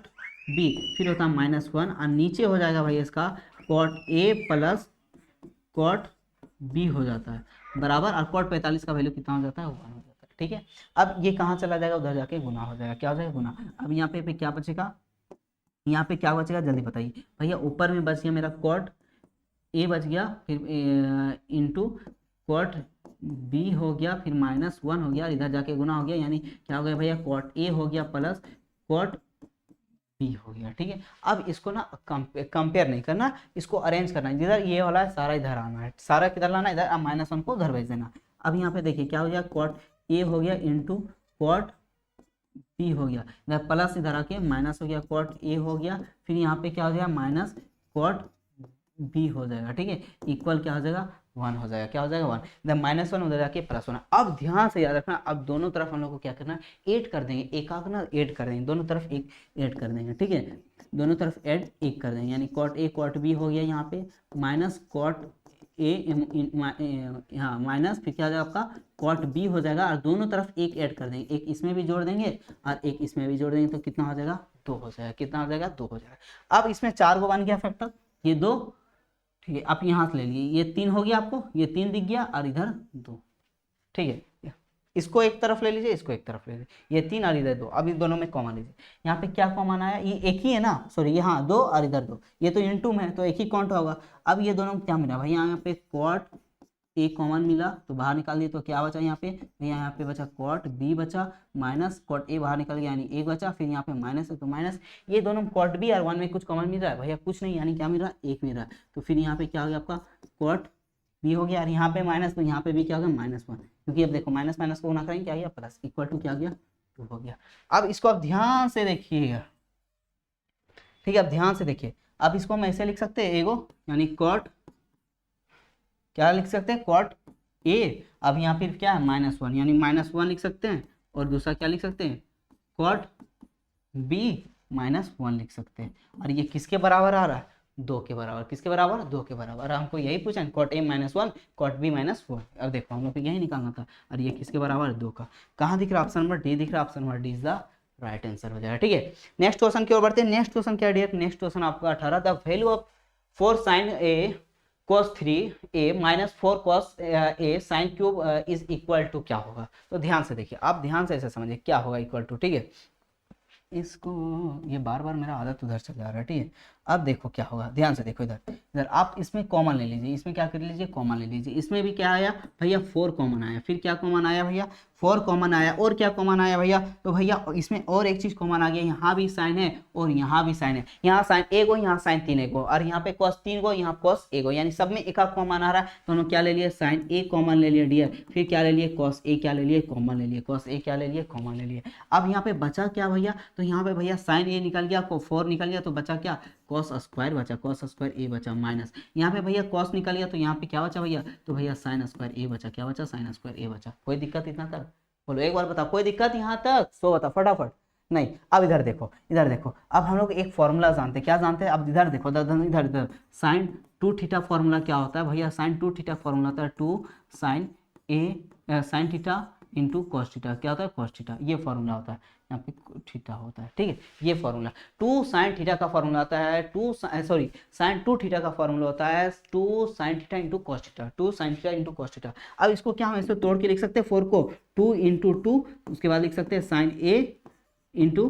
b, फिर होता है -1, और नीचे हो जाएगा भैया इसका cot a + cot b हो जाता है बराबर, और cot 45 का वैल्यू कितना हो जाता है 1 हो जाता है, ठीक है। अब ये कहाँ चला जाएगा, उधर जाके गुना हो जाएगा, क्या हो जाएगा गुना। अब यहाँ पे क्या बचेगा, यहाँ पे क्या बचेगा जल्दी बताइए भैया, ऊपर में बच गया मेरा cot a बच गया, फिर इंटू cot b हो गया, फिर -1 हो गया, इधर जाके गुना हो गया, यानी क्या हो गया भैया cot a हो गया प्लस cot b हो गया, ठीक है। अब इसको ना कंपेयर नहीं करना, इसको अरेंज करना है, जिधर ये वाला है सारा इधर आना है, सारा किधर लाना है इधर, अब -1 को उधर भेज देना। अब यहाँ पे देखिए क्या हो गया cot a हो गया इंटू cot b हो गया, इधर प्लस इधर आके माइनस हो गया cot a हो गया, फिर यहाँ पे क्या हो गया माइनस cot b हो जाएगा, ठीक है। इक्वल क्या हो जाएगा 1 हो जाएगा, क्या हो जाएगा 1, इधर -1 उधर जाके +1। अब ध्यान से याद रखना, अब दोनों तरफ हम लोग को क्या करना है ऐड कर देंगे, एक आग ना ऐड कर देंगे, दोनों तरफ एक ऐड कर देंगे, ठीक है। दोनों तरफ ऐड एक कर देंगे, यानी cot a cot b हो गया यहाँ पे माइनस cot a हाँ माइनस फिर क्या हो जाएगा आपका cot b हो जाएगा, और दोनों तरफ एक ऐड कर देंगे, एक इसमें भी जोड़ देंगे और एक इसमें भी जोड़ देंगे, तो कितना हो जाएगा 2 हो जाएगा, कितना हो जाएगा 2 हो जाएगा। अब इसमें 4 को बन गया फैक्टर, ये 2, ठीक है। आप यहाँ से ले लिए, ये 3 हो गया, आपको ये 3 दिख गया और इधर 2, ठीक है। इसको एक तरफ ले लीजिए, इसको एक तरफ ले लीजिए, ये 3 और इधर 2, अब इस दोनों में कॉमन लीजिए। यहाँ पे क्या कॉमन आया, ये एक ही है ना, सॉरी यहाँ 2 और इधर 2, ये तो इनटू में है तो एक ही काउंट होगा। अब ये दोनों क्या मिला भाई, यहाँ पे cot a कॉमन मिला तो बाहर निकाल दिए, तो क्या बचा यहाँ पे भैया, यहाँ पे बचा cot b बचा, माइनस cot a बाहर निकल गया यानी 1 बचा, फिर यहाँ पे माइनस है तो माइनस, ये दोनों cot b और 1 में कुछ कॉमन मिल रहा है भैया, कुछ नहीं, यानी क्या मिल रहा है 1 मिल रहा है, तो फिर यहाँ पे क्या हो गया आपका cot b हो गया, और यहाँ पे माइनस, तो यहाँ पे भी क्या हो गया -1, क्योंकि अब देखो माइनस माइनस को गुना करेंगे क्या गया प्लस, इक्वल टू क्या गया 2 हो गया। अब इसको आप ध्यान से देखिएगा, ठीक है, अब ध्यान से देखिए। अब इसको हम ऐसे लिख सकते हैं, एगो यानी कॉट, क्या लिख सकते हैं, कॉट ए। अब यहाँ फिर क्या है, -1 यानी -1 लिख सकते हैं, और दूसरा क्या लिख सकते हैं, कॉट बी -1 लिख सकते हैं। और ये किसके बराबर आ रहा है, 2 के बराबर। किसके बराबर, 2 के बराबर। हमको यही पूछा, कॉट ए -1 कॉट बी -4। अब देखो हम लोग को यही निकालना था, और ये किसके बराबर है, 2 का। कहाँ दिख रहा है, ऑप्शन नंबर डी दिख रहा है, option number D is the right answer हो जाएगा। ठीक है, नेक्स्ट क्वेश्चन की ओर बढ़ते हैं। नेक्स्ट क्वेश्चन क्या डियर, नेक्स्ट क्वेश्चन आपका 18, the value of 4 sin a cos 3a - 4 cos a sin cube is equal to क्या होगा। तो ध्यान से देखिए, आप ध्यान से ऐसे समझिए क्या होगा इक्वल टू। ठीक है, इसको, ये बार बार मेरा आदत उधर चल जा रहा है। ठीक है, अब देखो क्या होगा, ध्यान से देखो, इधर इधर आप इसमें कॉमन ले लीजिए, इसमें क्या कर लीजिए, कॉमन ले लीजिए। इसमें भी क्या आया भैया, 4 कॉमन आया, फिर क्या कॉमन आया भैया, 4 कॉमन आया, और क्या कॉमन आया भैया, तो भैया इसमें और एक चीज कॉमन आ गया, यहाँ भी साइन है और यहाँ भी साइन है, यहाँ साइन ए गो, यहाँ साइन 3 गो, और यहाँ पे कॉस 3 गो, यहाँ कॉस ए गो, यानी सब में एक कॉमन आ रहा है। तो हम क्या ले लिए, साइन ए कॉमन ले लिए डियर, फिर क्या ले लिए, कॉस ए क्या ले लिए, कॉमन ले लिए, कॉस ए क्या ले लिए, कॉमन ले लिए। अब यहाँ पे बचा क्या भैया, तो यहाँ पे भैया साइन ए निकल गया, 4 निकल गया, तो बचा क्या, कॉस स्क्वायर बचा, कॉस स्क्वायर ए बचा, माइनस यहाँ पे भैया कॉस निकल गया, तो यहाँ पे क्या बचा भैया, तो भैया साइन स्क्वायर ए बचा, क्या बचा, साइन स्क्वायर ए बचा। कोई दिक्कत इतना तक, बोलो एक बार बताओ, कोई दिक्कत यहाँ तक, सो बता फटाफट। नहीं, अब इधर देखो, इधर देखो, अब हम लोग एक फॉर्मूला जानते हैं, क्या जानते हैं, अब इधर देखो, इधर इधर साइन 2 थीटा फॉर्मूला क्या होता है भैया, साइन 2 थीटा फॉर्मूला होता है 2 sine A sine theta into cos theta, क्या होता है, कॉस थीटा, ये फॉर्मूला होता है, यहाँ पे थीटा होता है। ठीक है, ये फॉर्मूला 2 साइन थीटा का फॉर्मूला होता है, साइन 2 थीटा का फॉर्मूला होता है 2 sine theta into cos theta, 2 sine theta into cos theta. अब इसको क्या हम इसको तोड़ के लिख सकते हैं, 4 को 2 इंटू 2, उसके बाद लिख सकते हैं sign A into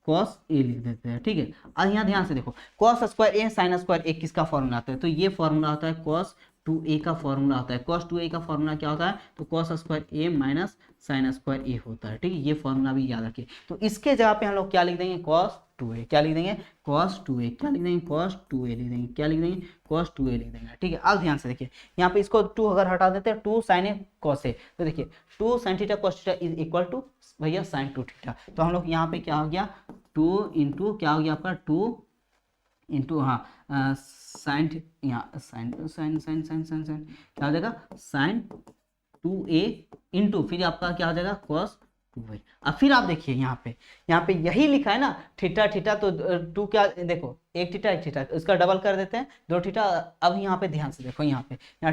cos A लिख देते हैं। ठीक है, अब यहाँ ध्यान से देखो, कॉस स्क्वायर ए साइन स्क्वायर ए किसका फॉर्मूला आता है, तो ये फॉर्मूला होता है कॉस 2a का फॉर्मूला होता है। कॉस 2a का फॉर्मूला क्या होता है, तो कॉस स्क्वायर ए माइनस साइन स्क्वायर ए होता है। ठीक है, ये फॉर्मूला भी याद रखिए। तो इसके जगह पे हम लोग क्या लिख देंगे, कॉस 2a, क्या लिख देंगे, कॉस 2a, क्या लिख देंगे, कॉस 2a लिख देंगे, क्या लिख देंगे, कॉस 2a लिख देंगे। ठीक है, अब ध्यान से देखिए, यहाँ पे इसको 2 अगर हटा देते हैं, 2 साइन ए कॉस ए, तो देखिए 2 sine theta cos theta is equal to भैया साइन 2 थीटा। तो हम लोग यहाँ पे क्या हो गया, 2 इंटू क्या हो गया आपका, 2 इंटू हाँ साइन, यहाँ sine sine sine sine sine sine क्या हो जाएगा, साइन 2a इंटू फिर आपका क्या हो जाएगा, कॉस 2a। अब फिर आप देखिए यहाँ पे यही लिखा है ना, थीटा थीटा, तो 2 क्या, देखो एक थीटा इसका डबल कर देते हैं, 2 थीटा। अब यहाँ पे ध्यान से देखो, यहाँ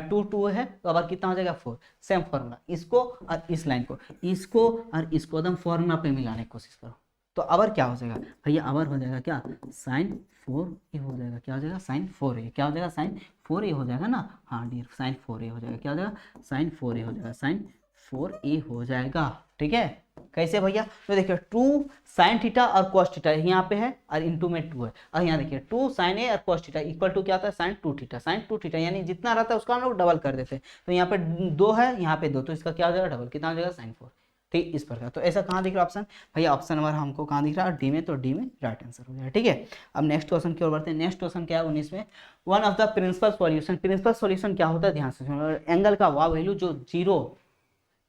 2 2 है, तो अब कितना हो जाएगा, 4। सेम फॉर्मूला, इसको और इस लाइन को, इसको और इसको एकदम फॉर्मूला पे मिलाने की कोशिश करो, तो अबर क्या हो जाएगा भैया, अबर हो जाएगा क्या, साइन 4a हो जाएगा, क्या हो जाएगा, साइन 4a, क्या हो जाएगा, साइन 4a हो जाएगा ना, हाँ डियर, साइन 4a हो जाएगा, क्या हो जाएगा, साइन 4a हो जाएगा, साइन 4a हो जाएगा। ठीक है, कैसे भैया, तो देखिए 2 साइन थीटा और कॉस थीटा यहाँ पे है, और इंटू में 2 है, और यहाँ देखिए 2 साइन ए और कॉस थीटा इक्वल टू क्या होता है, साइन 2 थीटा, साइन 2 थीटा, यानी जितना रहता है उसका हम लोग डबल कर देते हैं। तो यहाँ पे 2 है, यहाँ पे 2, तो इसका क्या हो जाएगा, डबल, कितना हो जाएगा, साइन 4। ठीक, इस प्रकार। तो ऐसा कहाँ दिख रहा है ऑप्शन भैया, ऑप्शन नंबर हमको कहाँ दिख रहा है, डी में, तो डी में राइट आंसर हो जाएगा। ठीक है, अब नेक्स्ट क्वेश्चन की ओर बढ़ते हैं। नेक्स्ट क्वेश्चन क्या है 19 में, one of the principal solution, principal solution क्या होता है, ध्यान से सुनो, एंगल का वह वैल्यू जो 0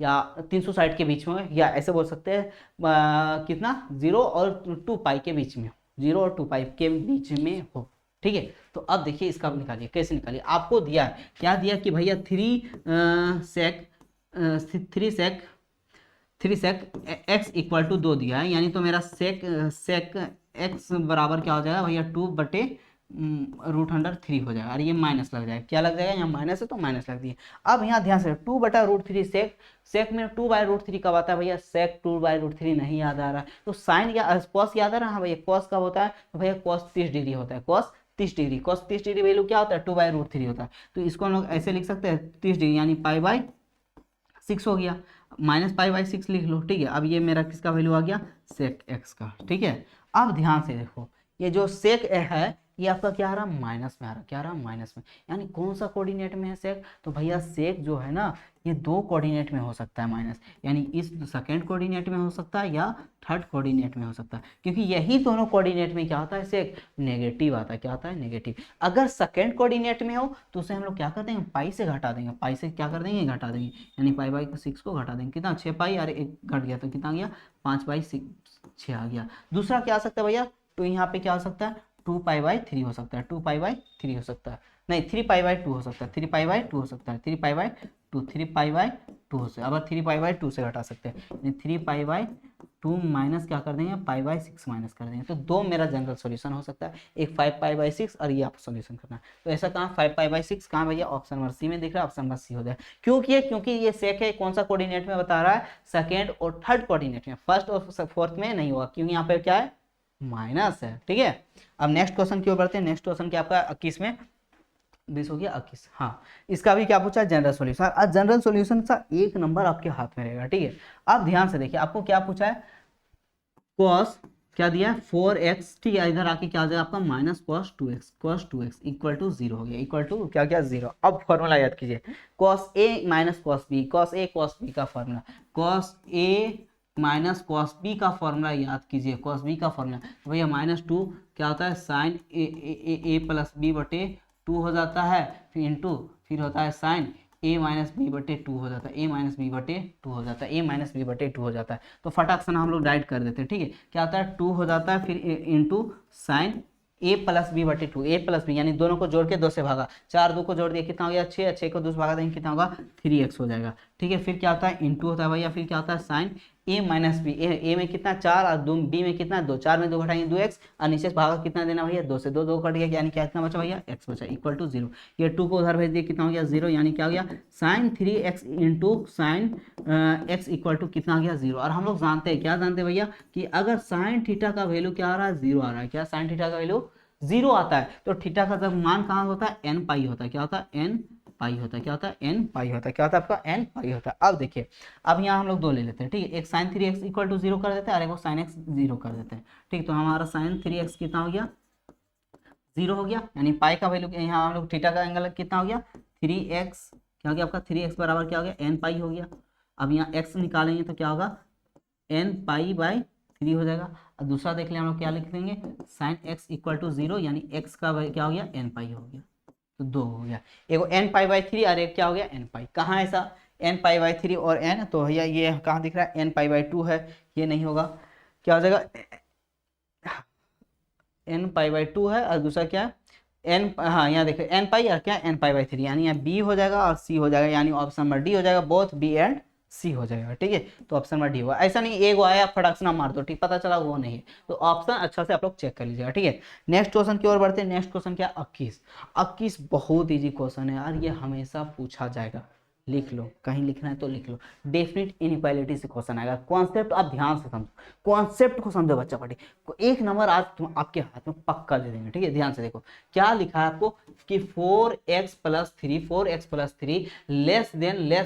या 360 के बीच में, या ऐसे बोल सकते हैं कितना, 0 और 2 पाई के बीच में, 0 और 2 पाई के बीच में हो। ठीक है, तो अब देखिए इसका निकालिए, कैसे निकालिए, आपको दिया है, क्या दिया कि भैया 3 सेक एक्स इक्वल टू 2 दिया है, यानी तो मेरा सेक एक्स बराबर क्या हो जाएगा भैया, 2/√3 हो जाएगा, और ये माइनस लग जाएगा, क्या लग जाएगा, यहाँ माइनस है तो माइनस लग दिए। अब यहाँ ध्यान से 2/√3 सेक में 2/√3 कब आता है भैया, सेक 2/√3 नहीं याद आ रहा है, तो साइन या कॉस याद आ रहा है, हाँ भैया कॉस कब होता है, तो भैया कॉस 30 डिग्री होता है, cos 30 degree, cos 30 degree value क्या होता है, 2/√3 होता है। तो इसको हम लोग ऐसे लिख सकते हैं 30 डिग्री, यानी π/6 हो गया, -π/6 लिख लो। ठीक है, अब ये मेरा किसका वैल्यू आ गया, सेक एक्स का। ठीक है, अब ध्यान से देखो, ये जो सेक है ये आपका क्या आ रहा है, माइनस में आ रहा है, क्या आ रहा है, माइनस में। यानी कौन सा कोऑर्डिनेट में है सेक, तो भैया सेक जो है ना ये दो कोऑर्डिनेट में हो सकता है माइनस, यानी इस सेकंड कोऑर्डिनेट में हो सकता है या थर्ड कोऑर्डिनेट में हो सकता है, क्योंकि यही दोनों कोऑर्डिनेट में क्या होता है सेक, नेगेटिव आता है, क्या आता है, नेगेटिव। अगर सेकंड कोऑर्डिनेट में हो तो उसे हम लोग क्या कर देंगे, पाई से घटा देंगे, पाई से क्या कर देंगे, घटा देंगे, यानी पाई बाई 6 को घटा देंगे, कितना 6 पाई, और एक घट गया तो कितना गया, 5 बाई 6 आ गया। दूसरा क्या आ सकता है भैया, तो यहाँ पे क्या हो सकता है, 2 पाई बाई 3 हो सकता है, 2 पाई बाई 3 हो सकता है, नहीं 3 पाई बाई 2 हो सकता है, 3 पाई बाई 2 हो सकता है, 3 पाई बाई 2, 3 पाई बाई 2 से, अब 3 पाई बाई 2 से घटा सकते हैं, यानी 3 पाई बाई 2 माइनस क्या कर देंगे, पाई बाई 6 माइनस कर देंगे, तो दो मेरा जनरल सॉल्यूशन हो सकता है, एक 5 पाई बाई 6 और ये आप सॉल्यूशन करना है। तो ऐसा कहाँ 5 पाई बाई 6 कहाँ भैया, ऑप्शन नंबर सी में दिख रहा है, ऑप्शन नंबर सी हो जाए। क्योंकि ये सेक है, कौन सा कोऑर्डिनेट में बता रहा है, सेकेंड और थर्ड कोऑर्डिनेट में, फर्स्ट और फोर्थ में नहीं होगा, क्योंकि यहाँ पे क्या है, माइनस है, ठीक है। अब नेक्स्ट क्वेश्चन की ओर बढ़ते हैं। नेक्स्ट क्वेश्चन क्या आपका 21 में 20 हो गया 21, हाँ इसका भी क्या पूछा है, जनरल सॉल्यूशन। आज जनरल सॉल्यूशन का एक नंबर आपके हाथ में रहेगा, ठीक है। आप ध्यान से देखिए, आपको क्या पूछा है, cos क्या दिया है 4x, ठीक है, इधर आके क्या हो जाएगा आपका minus cos 2x equal to 0 हो गया, इक्वल टू क्या क्या 0। अब फॉर्मूला याद कीजिए, cos a minus cos b, cos a cos b का formula, cos a minus cos b का फॉर्मूला याद कीजिए, cos b का फॉर्मूला, तो भैया -2 क्या होता है, साइन ए प्लस बी बटे 2 हो जाता है, फिर इंटू फिर होता है साइन a माइनस बी बटे 2 हो जाता है, a माइनस बी बटे 2 हो जाता है, a माइनस बी बटे 2 हो जाता है। तो फटाक से ना हम लोग डाइट कर देते हैं, ठीक है। क्या होता है 2 हो जाता है, फिर into sine a plus B बटे 2, a प्लस बी यानी दोनों को जोड़ के 2 से भागा, 4 2 को जोड़ दिया कितना हो गया 6, 6 को 2 से भागा देंगे कितना होगा 3x हो जाएगा, ठीक है। फिर क्या होता है इंटू होता है भैया, फिर क्या होता है साइन a माइनस बी, ए में कितना 4 और बी में कितना 2, 4 में 2 घटाएंगे 2x, और नीचे से भागा कितना देना भैया 2 से, 2 2 कट गया, यानी क्या कितना बचा भैया x बचा, इक्वल टू 0। ये 2 को उधर भेज दिए कितना हो गया 0, यानी क्या हो गया sine 3x into sine x equal to कितना आ गया 0। और हम लोग जानते हैं, क्या जानते हैं भैया, कि अगर साइन थीटा का वैल्यू क्या आ रहा है 0 आ रहा है, क्या साइन थीटा का वैल्यू 0 आता है, तो थीटा का जब मान कहाँ होता है, n पाई होता है, क्या होता है n पाई होता है, क्या होता है n पाई होता है, क्या होता है आपका n पाई होता है। अब देखिए, अब यहाँ हम लोग दो ले लेते हैं, ठीक है, एक साइन 3x इक्वल टू 0 कर देते हैं और एक साइन x 0 कर देते हैं, ठीक। तो हमारा साइन 3x कितना हो गया 0 हो गया, यानी पाई का वैल्यू यहाँ हम लोग थीटा का एंगल कितना हो गया 3x, क्या हो गया आपका 3x बराबर क्या हो गया n पाई हो गया। अब यहाँ x निकालेंगे तो क्या होगा n पाई बाई 3 हो जाएगा। और दूसरा देख लें हम लोग क्या लिख देंगे, साइन x इक्वल टू 0, यानी x का क्या हो गया n पाई हो गया, तो 2 हो गया, एक n पाई बाई 3 और एक क्या हो गया n पाई। कहाँ ऐसा n पाई बाई 3 और n, तो भैया ये कहाँ दिख रहा है n पाई बाई 2 है, ये नहीं होगा, क्या हो जाएगा n पाई बाई 2 है, और दूसरा क्या है n, हाँ यहाँ देखिए n पाई और क्या n पाई बाई 3, यानी यहाँ b हो जाएगा और c हो जाएगा, यानी ऑप्शन नंबर डी हो जाएगा, बोथ b एंड सी हो जाएगा, ठीक है। तो ऑप्शन नंबर डी होगा, ऐसा नहीं एक आया फटाक से ना मार दो, ठीक, पता चला वो नहीं है, तो ऑप्शन अच्छा से आप लोग चेक कर लीजिएगा, ठीक है। नेक्स्ट क्वेश्चन की ओर बढ़ते हैं। नेक्स्ट क्वेश्चन क्या 21 बहुत इजी क्वेश्चन है यार, ये हमेशा पूछा जाएगा, लिख लो, कहीं लिखना है तो लिख लो, डेफिनेट इनइक्वालिटी से क्वेश्चन आएगा। कॉन्सेप्ट आप ध्यान से समझो, कॉन्सेप्ट को समझो बच्चा पार्टी, एक नंबर आज तुम आपके हाथ में पक्का दे देंगे, ठीक है। ध्यान से देखो क्या लिखा है आपको, कि 4x प्लस 3 लेस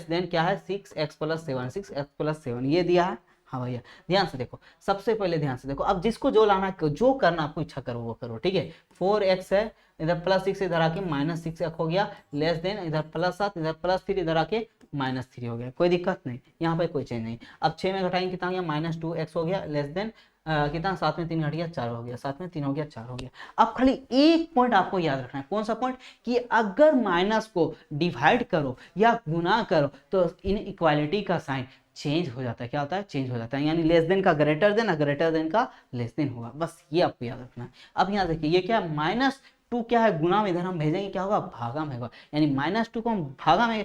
देन क्या है 6x प्लस 7 ये दिया है। हाँ भैया ध्यान से देखो, सबसे पहले ध्यान से देखो, अब जिसको जो लाना है जो करना आपको इच्छा करो वो करो, ठीक है। 4x है, इधर +6 इधर आके -6x हो गया, लेस देन इधर +7 इधर +3 इधर आके -3 हो गया, कोई दिक्कत नहीं, यहाँ पे कोई चेंज नहीं। अब 6 में घटाएंगे कितना हो गया -2x हो गया, लेस देन कितना 7 में 3 घट गया 4 हो गया, 7 में 3 हो गया 4 हो गया। अब खाली एक पॉइंट आपको याद रखना है, कौन सा पॉइंट, कि अगर माइनस को डिवाइड करो या गुना करो तो इन इक्वालिटी का साइन चेंज हो जाता है, क्या होता है चेंज हो जाता है, यानी लेस देन का ग्रेटर देन और ग्रेटर देन का लेस देन होगा, बस ये आपको याद रखना है। अब यहाँ देखिए ये क्या है -2 क्या है गुना में, इधर हम भेजेंगे क्या होगा भागा में होगा, यानी -2 को हम भागा में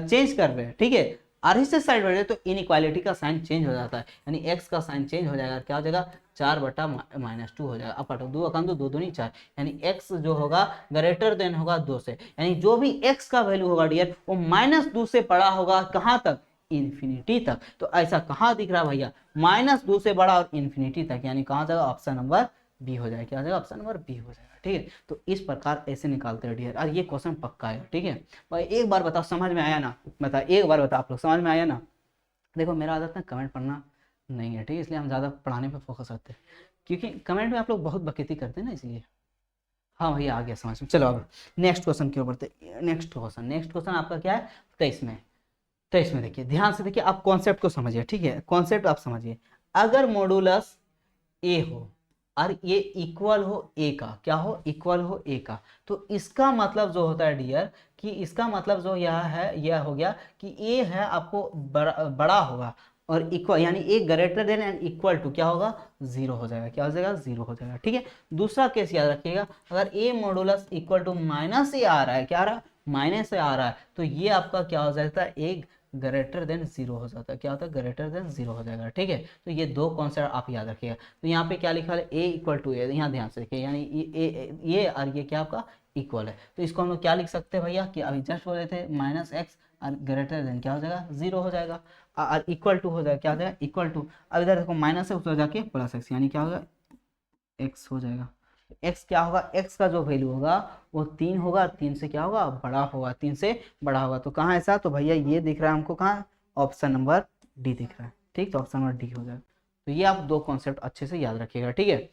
चेंज कर रहे हैं, ठीक है। और इससे साइड बढ़े तो इनइक्वालिटी का साइन चेंज हो जाता है, यानी x का साइन चेंज हो जाएगा, क्या हो जाएगा 4 बटा -2 हो जाएगा। अब काटो 2 अकान 2 दूनी 4, यानी x जो होगा ग्रेटर देन होगा 2 से, यानी जो भी x का वैल्यू होगा डियर वो -2 से बड़ा होगा, कहाँ तक इन्फिनिटी तक। तो ऐसा कहाँ दिख रहा है भैया -2 से बड़ा और इन्फिनिटी तक, यानी कहाँ जाएगा ऑप्शन नंबर बी हो जाएगा, क्या हो जाएगा ऑप्शन नंबर बी हो जाएगा, ठीक है। तो इस प्रकार ऐसे निकालते हैं डियर, और ये क्वेश्चन पक्का है, ठीक है भाई। एक बार बताओ समझ में आया ना, बता एक बार बताओ आप लोग समझ में आया ना। देखो मेरा आदत ना कमेंट पढ़ना नहीं है, ठीक है, इसलिए हम ज़्यादा पढ़ाने पे फोकस करते हैं, क्योंकि कमेंट में आप लोग बहुत बकैती करते हैं ना, इसलिए हाँ भैया आ गया समझ में। चलो अब नेक्स्ट क्वेश्चन की ओर बढ़ते। नेक्स्ट क्वेश्चन आपका क्या है, 23 में देखिए, ध्यान से देखिए, आप कॉन्सेप्ट को समझिए, ठीक है, कॉन्सेप्ट आप समझिए। अगर मॉडुलस ए हो और ये इक्वल हो ए का, क्या हो, इक्वल हो ए का, तो इसका मतलब जो होता है डियर, कि इसका मतलब जो यह है, यह हो गया कि ए है आपको बड़ा होगा और इक्वल, यानी A greater than and equal to क्या होगा, जीरो हो जाएगा। क्या हो जाएगा, जीरो हो जाएगा, ठीक है। दूसरा केस याद रखिएगा, अगर ए मॉडुलस इक्वल टू माइनस ए आ रहा है, क्या आ रहा है, माइनस ए आ रहा है, तो ये आपका क्या हो जाता है, एक ग्रेटर देन जीरो हो जाता है। क्या होता है, ग्रेटर देन जीरो हो जाएगा, ठीक है। तो ये दो कॉन्सेप्ट आप याद रखिएगा। तो यहाँ पे क्या लिखा है, ए इक्वल टू ए, यहाँ ध्यान से देखिए, यानी ये और ये क्या आपका इक्वल है, तो इसको हम लोग क्या लिख सकते हैं भैया, कि अभी जस्ट बोले थे माइनस एक्स और ग्रेटर देन क्या हो जाएगा, जीरो हो जाएगा, और इक्वल टू हो जाएगा, क्या हो जाएगा, इक्वल टू। अब इधर देखो माइनस है, उधर जाके प्लस एक्स, यानी क्या होगा, एक्स हो जाएगा। एक्स क्या होगा, एक्स का जो वैल्यू होगा वो 3 होगा, 3 से क्या होगा, बड़ा होगा, 3 से बड़ा होगा। तो कहाँ ऐसा, तो भैया ये दिख रहा है हमको, कहाँ, ऑप्शन नंबर डी दिख रहा है, ठीक। तो ऑप्शन नंबर डी हो जाएगा। तो ये आप दो कॉन्सेप्ट अच्छे से याद रखिएगा, ठीक है।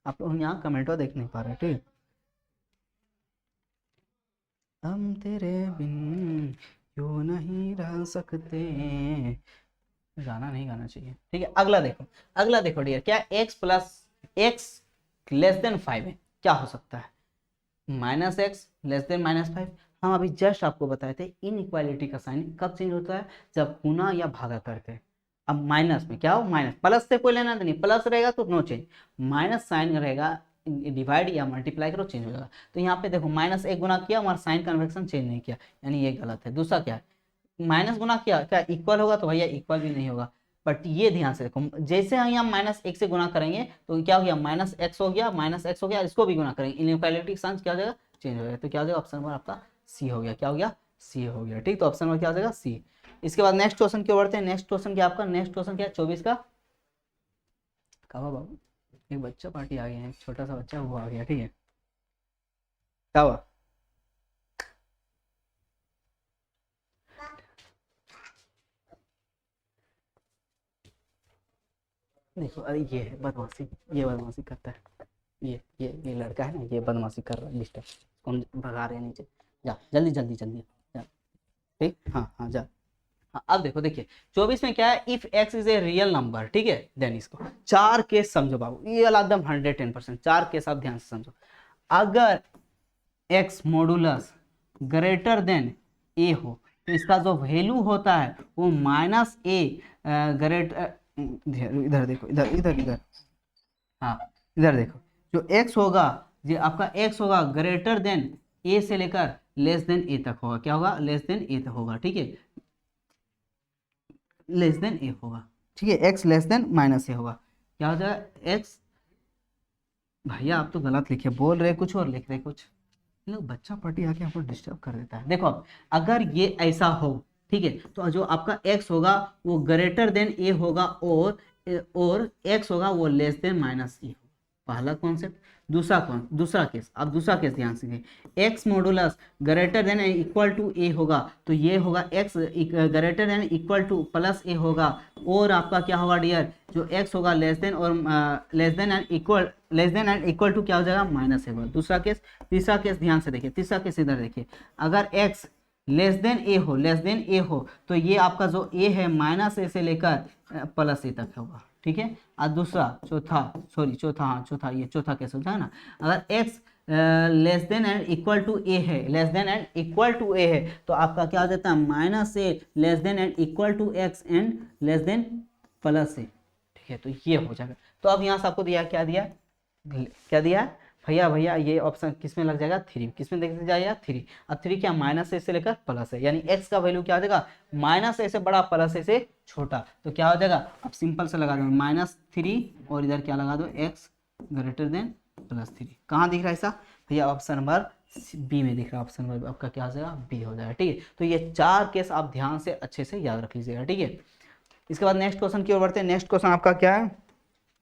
आप लोग यहाँ कमेंटो देख नहीं पा रहे, ठीक है। हम तेरे बिन क्यों नहीं रह सकते, गाना नहीं गाना चाहिए, ठीक है। अगला देखो डियर, क्या x plus x less than 5 है, क्या हो सकता है, माइनस एक्स लेस देन -5। हम अभी जस्ट आपको बताए थे इनइक्वालिटी का साइन कब चेंज होता है, जब गुना या भागा करते हैं। अब माइनस में क्या हो, माइनस, प्लस से कोई लेना नहीं, प्लस रहेगा तो नो चेंज, माइनस साइन रहेगा, डिवाइड या मल्टीप्लाई करो चेंज हो जाएगा। तो यहाँ पे देखो माइनस एक गुना किया हमारा साइन कन्वेक्शन चेंज नहीं किया, यानी ये गलत है। दूसरा क्या है, माइनस गुना किया, क्या इक्वल होगा, तो भैया इक्वल भी नहीं होगा। बट ये ध्यान से देखो, जैसे हम यहाँ माइनस एक से गुना करेंगे तो क्या हो गया, माइनस एक्स हो गया, माइनस एक्स हो गया, इसको भी गुना करेंगे, इनइक्वालिटी साइन क्या हो जाएगा, चेंज हो जाएगा। तो क्या हो जाएगा, ऑप्शन नंबर आपका सी हो गया, क्या हो गया, सी हो गया, ठीक। तो ऑप्शन नंबर क्या हो जाएगा, सी। इसके बाद नेक्स्ट क्वेश्चन की ओर बढ़ते हैं। नेक्स्ट क्वेश्चन क्या आपका, नेक्स्ट क्वेश्चन क्या है, 24 का, कहा बाबू, एक बच्चा पार्टी आ गया है, एक छोटा सा बच्चा वो आ गया, ठीक है, क्या हुआ, देखो अरे ये है बदमाशी, ये बदमाशी करता है, ये लड़का है ना, ये बदमाशी कर रहा है, डिस्टर्ब, हम भगा रहे हैं नीचे, जा जल्दी जल्दी जल्दी जा, ठीक, हाँ हाँ जा। हाँ अब देखो, देखिए 24 में क्या है, if x is a real number, ठीक है, देन इसको चार केस समझो बाबू, ये वाला एकदम 110%, चार केस आप ध्यान से समझो। अगर एक्स मॉडुलस ग्रेटर देन ए हो, तो इसका जो वैल्यू होता है वो माइनस ए ग्रेट इधर देखो, इधर इधर इधर, हाँ इधर देखो, जो x होगा, जो आपका x होगा ग्रेटर देन a से लेकर लेस देन a तक होगा, क्या होगा, लेस देन a तक होगा, ठीक है, लेस देन a होगा, ठीक है, x लेस देन माइनस ए होगा, क्या हो जाएगा, x, भैया आप तो गलत लिखे, बोल रहे कुछ और लिख रहे कुछ, लोग बच्चा पार्टी आके हमको डिस्टर्ब कर देता है। देखो अब अगर ये ऐसा हो, ठीक है, तो जो आपका x होगा वो ग्रेटर देन a होगा, और x होगा वो लेस देन माइनस ए, पहला कॉन्सेप्ट। दूसरा केस, अब दूसरा केस ध्यान से देखिए, x modulus greater than equal to A होगा, तो ये होगा x greater than equal to plus A होगा, और आपका क्या होगा डियर, जो x होगा लेस देन और less than and equal to क्या हो जाएगा, माइनस ए होगा। दूसरा केस। तीसरा केस ध्यान से देखिए, तीसरा केस इधर देखिए, अगर x लेस देन ए हो, तो ये आपका जो a है माइनस ए से लेकर प्लस ए तक होगा, ठीक है। और दूसरा चौथा ये चौथा केस होता है ना, अगर x less than and equal to A है, तो आपका क्या हो जाता है, minus A less than and equal to X and less than plus A, ठीक है। तो ये हो जाएगा। तो अब यहाँ से आपको दिया, क्या दिया भैया ये ऑप्शन किस में लग जाएगा, 3, किस में देख जाएगा, 3। अब 3 क्या, माइनस ए से लेकर प्लस है, यानी x का वैल्यू क्या हो जाएगा, माइनस ए से बड़ा प्लस ए से छोटा, तो क्या हो जाएगा, अब सिंपल से लगा दो -3 और इधर क्या लगा दो, x ग्रेटर देन +3। कहाँ दिख रहा है ऐसा भैया, ऑप्शन नंबर बी में दिख रहा है, ऑप्शन नंबर आपका क्या हो जाएगा, बी हो जाएगा, ठीक है। तो ये चार केस आप ध्यान से अच्छे से याद रख लीजिएगा, ठीक है। इसके बाद नेक्स्ट क्वेश्चन की ओर बढ़ते हैं। नेक्स्ट क्वेश्चन आपका क्या है,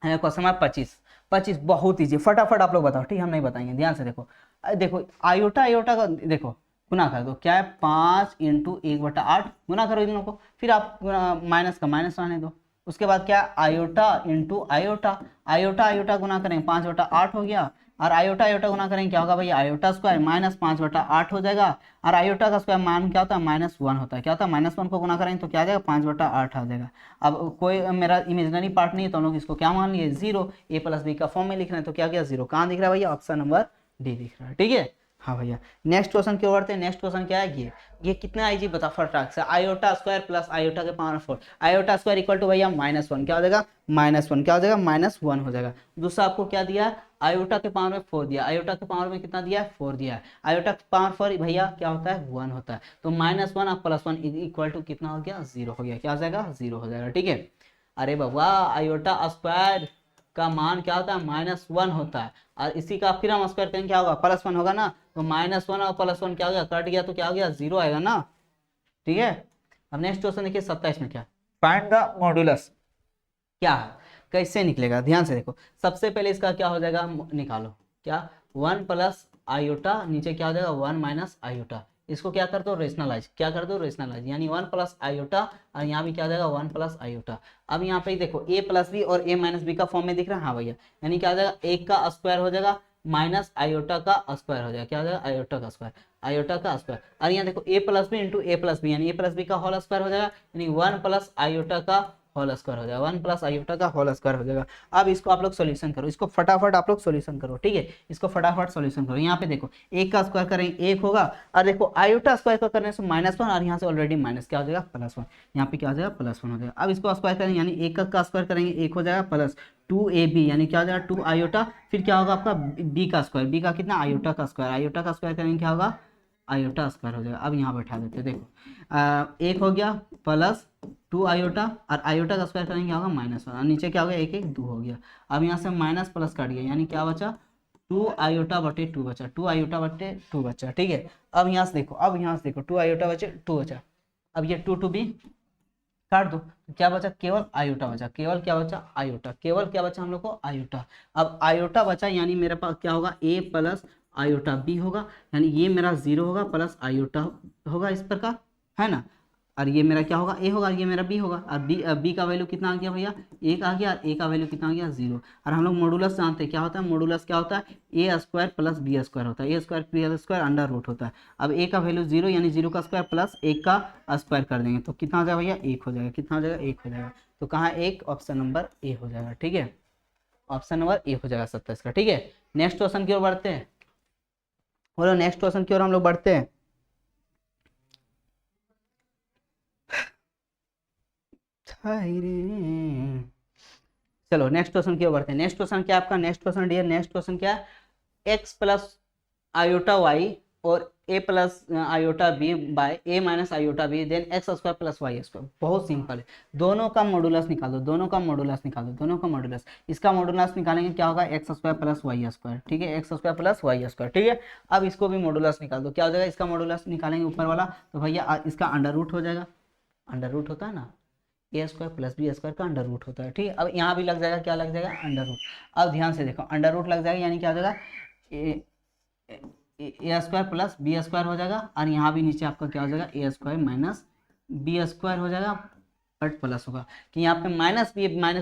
क्वेश्चन नंबर 25 बहुत ईजी, फटाफट आप लोग बताओ, ठीक, हम नहीं बताएंगे, ध्यान से देखो आयोटा का देखो गुना कर दो, क्या है 5 × 1/8 गुना करो इन लोगों को, फिर आप माइनस का माइनस आने दो, उसके बाद क्या, iota into iota, iota iota गुना करेंगे 5/8 हो गया, और आयोटा आयोटा गुना करेंगे क्या होगा भैया, आयोटा स्क्वायर माइनस 5/8 हो जाएगा, और आयोटा का स्क्वायर मान क्या होता है, -1 होता है, क्या होता है, -1 को गुना करेंगे तो क्या आ जाएगा, 5/8 आ जाएगा। अब कोई मेरा इमेजिनरी पार्ट नहीं है तो हम लोग इसको क्या मान लिए, 0, a प्लस बी का फॉर्म में लिख रहे हैं तो क्या गया 0, कहाँ दिख रहा है भैया, ऑप्शन नंबर डी दिख रहा है, ठीक है। हाँ भैया, नेक्स्ट क्वेश्चन की ओर बढ़ते हैं। नेक्स्ट क्वेश्चन क्या है, ये कितना आई जी बता फटाक से, आयोटा स्क्वायर प्लस आयोटा के power 4, iota square equal to भैया -1, क्या हो जाएगा, -1, क्या हो जाएगा, -1 हो जाएगा। दूसरा आपको क्या दिया है, आयोटा के पावर में 4 दिया, आयोटा के पावर में कितना दिया है, 4 दिया है, आयोटा के पावर 4 भैया क्या होता है, 1 होता है, तो -1 और +1 इक्वल टू कितना हो गया, 0 हो गया, क्या हो जाएगा, 0 हो जाएगा, ठीक है। अरे बाबा, आयोटा स्क्वायर का मान क्या होता है, -1 होता है, और इसी का फिर हम स्क्वायर करेंगे क्या होगा, +1 होगा ना, तो -1 और +1 क्या हो गया, कट गया तो क्या हो गया, 0 आएगा ना, ठीक है। अब नेक्स्ट क्वेश्चन देखिए 27 में क्या, फाइंड द मॉड्यूलस, क्या है, कैसे निकलेगा, ध्यान से देखो। सबसे पहले इसका क्या हो जाएगा, निकालो क्या, 1 प्लस आयोटा, नीचे क्या हो जाएगा 1 माइनस आयोटा, इसको क्या कर दो, रेशनलाइज, क्या कर दो, रेशनलाइज, यानी 1 प्लस आयोटा, और यहाँ भी क्या हो जाएगा 1 प्लस आयोटा। अब यहाँ पे देखो a प्लस बी और a माइनस बी का फॉर्म में दिख रहा है, हाँ भैया, यानी क्या हो जाएगा, एक का स्क्वायर हो जाएगा माइनस आयोटा का स्क्वायर हो जाएगा, क्या हो जाएगा, आयोटा का स्क्वायर, आयोटा का स्क्वायर, और यहाँ देखो a plus B into a plus B, यानी a प्लस बी का होल स्क्वायर हो जाएगा, यानी 1 प्लस आयोटा का होल स्क्वायर हो जाएगा, 1 प्लस आयोटा का होल स्क्वायर हो जाएगा। अब इसको आप लोग सॉल्यूशन करो, इसको फटाफट आप लोग सॉल्यूशन करो, ठीक है, इसको फटाफट सॉल्यूशन करो। यहाँ पे देखो एक का स्क्वायर करेंगे 1 होगा, और देखो आयोटा स्क्वायर का करने से -1, और यहाँ से ऑलरेडी माइनस क्या हो जाएगा, +1, यहाँ पे क्या हो जाएगा, +1 हो जाएगा। अब इसको स्क्वायर करेंगे, यानी एक का स्क्वायर करेंगे 1 हो जाएगा, प्लस 2ab, यानी क्या हो जाएगा 2 आयोटा, फिर क्या होगा आपका b का स्क्वायर, b का कितना, आयोटा का स्क्वायर, आयोटा का स्क्वायर करेंगे क्या होगा, आयोटा स्क्वायर हो जाएगा। अब यहाँ बैठा देते हैं, देखो 1 हो गया प्लस 2 आयोटा, और आयोटा का स्क्वायर करेंगे क्या होगा, -1, और नीचे क्या हो गया 1 1 2 हो गया। अब यहाँ से माइनस प्लस काट गया, यानी क्या बचा, 2 आयोटा बटे 2 बचा, 2 आयोटा बटे 2 बचा, ठीक है। अब यहाँ से देखो, 2 आयोटा बचे 2 बचा, अब ये 2 2 भी काट दो, तो क्या बचा, केवल आयोटा बचा, केवल क्या बचा, आयोटा, केवल क्या बचा हम लोग को, आयोटा। अब आयोटा बचा, यानी मेरे पास क्या होगा, a प्लस आयोटा b होगा, यानी ये मेरा 0 होगा प्लस आयोटा होगा इस प्रकार, है ना, और ये मेरा क्या होगा, a होगा, ये मेरा b होगा, और b का वैल्यू कितना आ गया भैया, 1 आ गया, और a का वैल्यू कितना आ गया, 0। और हम लोग मॉडुलस जानते हैं, क्या होता है मॉडुलस, क्या होता है, a square plus b square होता है, a square B square under root होता है। अब a का वैल्यू 0, यानी 0 का स्क्वायर प्लस 1 का स्क्वायर कर देंगे तो कितना आ जाएगा भैया, 1 हो जाएगा, कितना हो जाएगा, 1 हो जाएगा। तो कहाँ 1, ऑप्शन नंबर ए हो जाएगा, ठीक है, ऑप्शन नंबर ए हो जाएगा 27 का, ठीक है। नेक्स्ट क्वेश्चन की ओर बढ़ते हैं, बोलो नेक्स्ट क्वेश्चन की ओर हम लोग बढ़ते हैं। चलो नेक्स्ट क्वेश्चन की ओर बढ़ते हैं। नेक्स्ट क्वेश्चन क्या आपका, next question dear, next question क्या है, x प्लस आयोटा वाई और a plus iota B by a minus iota B then X square plus Y square. बहुत सिंपल है, दोनों का मॉडुलस निकाल दो, दोनों का मॉडुलस निकाल दो, दोनों का मॉडुलस, इसका मॉडुलस निकालेंगे क्या होगा, X square plus Y square, ठीक है, X square plus Y square, ठीक है। अब इसको भी मॉडुलस निकाल दो, क्या हो जाएगा, इसका मॉडुलस निकालेंगे ऊपर वाला तो भैया इसका अंडर रूट हो जाएगा, अंडर रूट होता है ना, ए स्क्वायर प्लस बी स्क्वायर का अंडर रूट होता है, ठीक है। अब यहाँ भी लग जाएगा, क्या लग जाएगा, अंडर रूट। अब ध्यान से देखो, अंडर रूट लग जाएगा, यानी क्या हो जाएगा, ए स्क्वायर प्लस बी स्क्वायर हो जाएगा, और यहाँ भी नीचे आपका क्या हो जाएगा, ए स्क्वायर माइनस बी स्क्वायर हो जाएगा, बट प्लस होगा कि यहाँ पे माइनस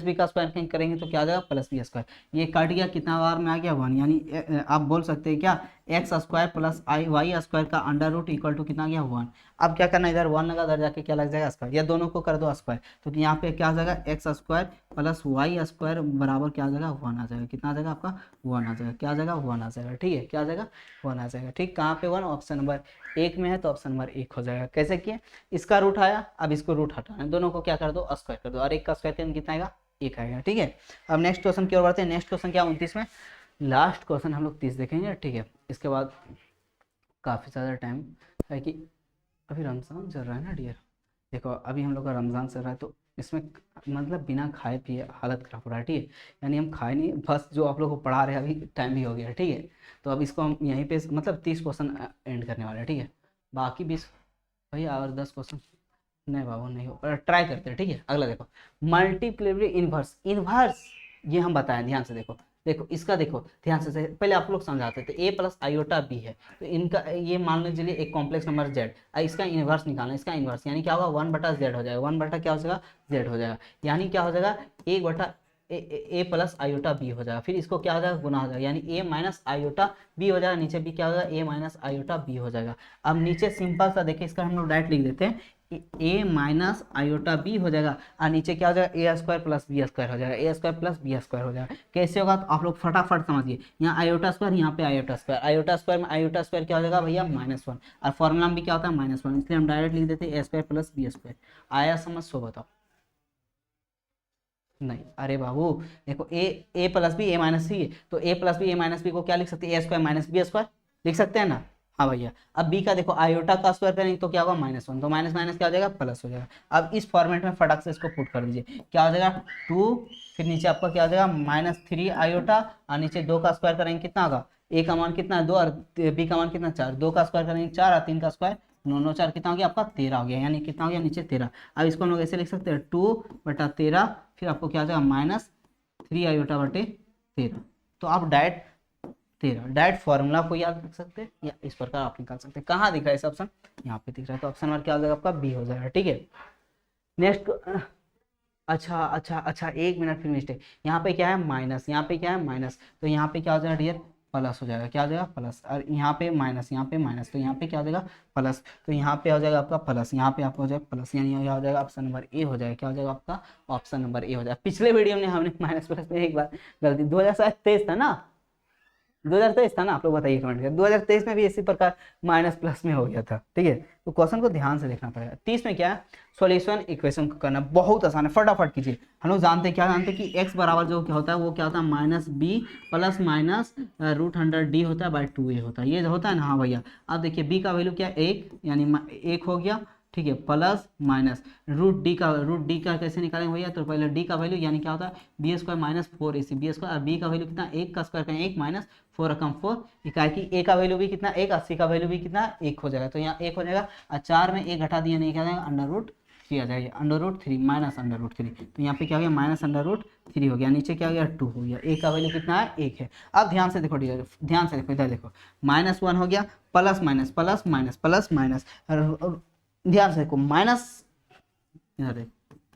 बी का स्क्वायर करेंगे तो क्या आ जाएगा, प्लस बी स्क्वायर। ये कट गया, कितना बार में आ गया, 1, यानी आप बोल सकते हैं क्या, X square plus Y square का अंडर रूट इक्वल टू कितना आ गया, 1। अब क्या करना है, इधर 1 लगा, उधर जाके क्या लग जाएगा, स्क्वायर, या दोनों को कर दो स्क्वायर, तो यहाँ पे क्या आ जाएगा, X square plus Y square बराबर क्या आ जाएगा, 1 आ जाएगा, कितना आ जाएगा आपका, 1 आ जाएगा, क्या आ जाएगा, 1 आ जाएगा, ठीक है, क्या आ जाएगा, 1 आ जाएगा, ठीक। कहाँ पे 1, ऑप्शन नंबर 1 में है, तो ऑप्शन नंबर 1 हो जाएगा। कैसे किए, इसका रूट आया, अब इसको रूट हटाना है, दोनों को क्या कर दो, स्क्वायर कर दो, और एक का स्क्वायर करेंगे कितना आएगा, 1 आएगा, ठीक है। अब नेक्स्ट क्वेश्चन की ओर बढ़ते हैं। नेक्स्ट क्वेश्चन क्या 29 में, लास्ट क्वेश्चन हम लोग 30 देखेंगे, ठीक है। इसके बाद काफ़ी ज़्यादा टाइम है कि अभी रमज़ान चल रहा है ना डियर, देखो अभी हम लोग का रमज़ान चल रहा है, तो इसमें मतलब बिना खाए पिए हालत खराब हो रहा है, ठीक है, यानी हम खाए नहीं, बस जो आप लोग को पढ़ा रहे हैं, अभी टाइम भी हो गया है, ठीक है। तो अब इसको हम यहीं पे मतलब 30 क्वेश्चन एंड करने वाले हैं, ठीक है, बाकी 20 भैया और 10 क्वेश्चन नहीं बाबू नहीं हो, पर ट्राई करते हैं, ठीक है। अगला देखो, मल्टीप्लिकेटिव इन्वर्स, इन्वर्स ये हम बताएं, ध्यान से देखो, देखो इसका देखो ध्यान से पहले आप लोग समझाते थे a प्लस आयोटा b है, तो इनका ये मान लीजिए एक कॉम्प्लेक्स नंबर z, इसका इनवर्स निकालना, इसका इनवर्स यानी क्या होगा 1/z हो जाएगा, 1 क्या हो जाएगा z हो जाएगा, यानी क्या हो जाएगा 1/a प्लस आयोटा b हो जाएगा, फिर इसको क्या हो जाएगा गुना हो जाएगा, यानी a माइनस आयोटा b हो जाएगा, नीचे b क्या हो जाएगा a माइनस आयोटा b हो जाएगा। अब नीचे सिंपल सा देखिए इसका हम लोग डायरेक्ट लिख देते हैं, a माइनस आयोटा b हो जाएगा और नीचे क्या हो जाएगा a square plus B square हो जाएगा, a square plus B square हो जाएगा। कैसे होगा तो आप लोग फटाफट समझिए, यहाँ आयोटा स्क्वायर यहाँ पे आयोटा स्क्वायर, आयोटा स्क्वायर में आयोटा स्क्वायर क्या हो जाएगा भैया -1, और फॉर्मूला में भी क्या होता है -1, इसलिए हम डायरेक्ट लिख देते हैं a square plus B square. आया समझ सो बताओ? नहीं, अरे बाबू देखो a plus B a minus C, तो a plus B a minus B को क्या लिख सकते हैं a square minus B square लिख सकते हैं ना। हाँ भैया, अब b का देखो आयोटा का स्क्वायर करेंगे तो क्या होगा -1, तो माइनस माइनस क्या हो जाएगा प्लस हो जाएगा। अब इस फॉर्मेट में फटाक से इसको पुट कर दीजिए, क्या हो जाएगा 2, फिर नीचे आपका क्या हो जाएगा -3 आयोटा, और नीचे 2 का स्क्वायर करेंगे कितना होगा, a का मान कितना है 2 और b का मान कितना 4, 2 का स्क्वायर करेंगे 4 और 3 का स्क्वायर 9 9 4 कितना हो गया आपका 13 हो गया, यानी कितना हो गया नीचे 13। अब इसको हम लोग ऐसे लिख सकते हैं 2/13, फिर आपको क्या हो जाएगा -3 आयोटा बटे 13। तो आप डायरेक्ट फॉर्मूला को याद रख सकते हैं या इस प्रकार आप निकाल सकते हैं। कहाँ दिख रहा है इस ऑप्शन, यहाँ पे दिख रहा है, तो ऑप्शन नंबर क्या हो जाएगा आपका बी हो जाएगा। ठीक है, नेक्स्ट। अच्छा 1 मिनट फिर मिस्टेक, यहाँ पे क्या है माइनस, यहाँ पे क्या है माइनस, तो यहाँ पे क्या हो जाएगा डियर प्लस हो जाएगा, क्या हो जाएगा प्लस, और यहाँ पे माइनस, यहाँ पे माइनस, तो यहाँ पे क्या हो जाएगा प्लस, तो यहाँ पे हो जाएगा आपका प्लस, यहाँ पे आपका हो जाएगा प्लस, यानी यहाँ हो जाएगा ऑप्शन नंबर ए हो जाएगा, क्या हो जाएगा आपका ऑप्शन नंबर ए हो जाएगा। पिछले वीडियो में हमने माइनस प्लस में एक बार गलती 2023 था ना, 2023 था ना, आप लोग बताइए कमेंट कर, 2023 में भी इसी प्रकार माइनस प्लस में हो गया था। ठीक है, तो क्वेश्चन को ध्यान से देखना पड़ेगा। 30 में क्या है सॉल्यूशन इक्वेशन को करना बहुत आसान है, फटाफट कीजिए। हम लोग जानते हैं क्या जानते हैं कि x बराबर जो क्या होता है वो क्या होता है -b प्लस माइनस √100d होता है बाई 2a होता है, ये होता है ना। हाँ भैया, अब देखिए b का वैल्यू क्या है 1, यानी 1 हो गया, ठीक है, प्लस माइनस रूट डी का कैसे निकालेंगे भैया, तो पहले डी का वैल्यू यानी क्या होता है B square minus 4ac B square, और बी का वैल्यू कितना 1 का स्क्वायर करें 1 माइनस 4 रकम 4, इकाई की ए का वैल्यू भी कितना 1, 80 का वैल्यू भी कितना 1 हो जाएगा, तो यहाँ 1 हो जाएगा, और 4 में 1 घटा दिया नहीं क्या जाएगा √3 आ जाएगा, √3 माइनस √3, तो यहाँ पे क्या हो गया -√3 हो गया, नीचे क्या हो गया 2 हो गया, ए का वैल्यू कितना है 1 है। अब ध्यान से देखो डियर, ध्यान से देखो, इधर देखो -1 हो गया, plus minus plus minus plus minus, ध्यान से देखो माइनस, इधर देखो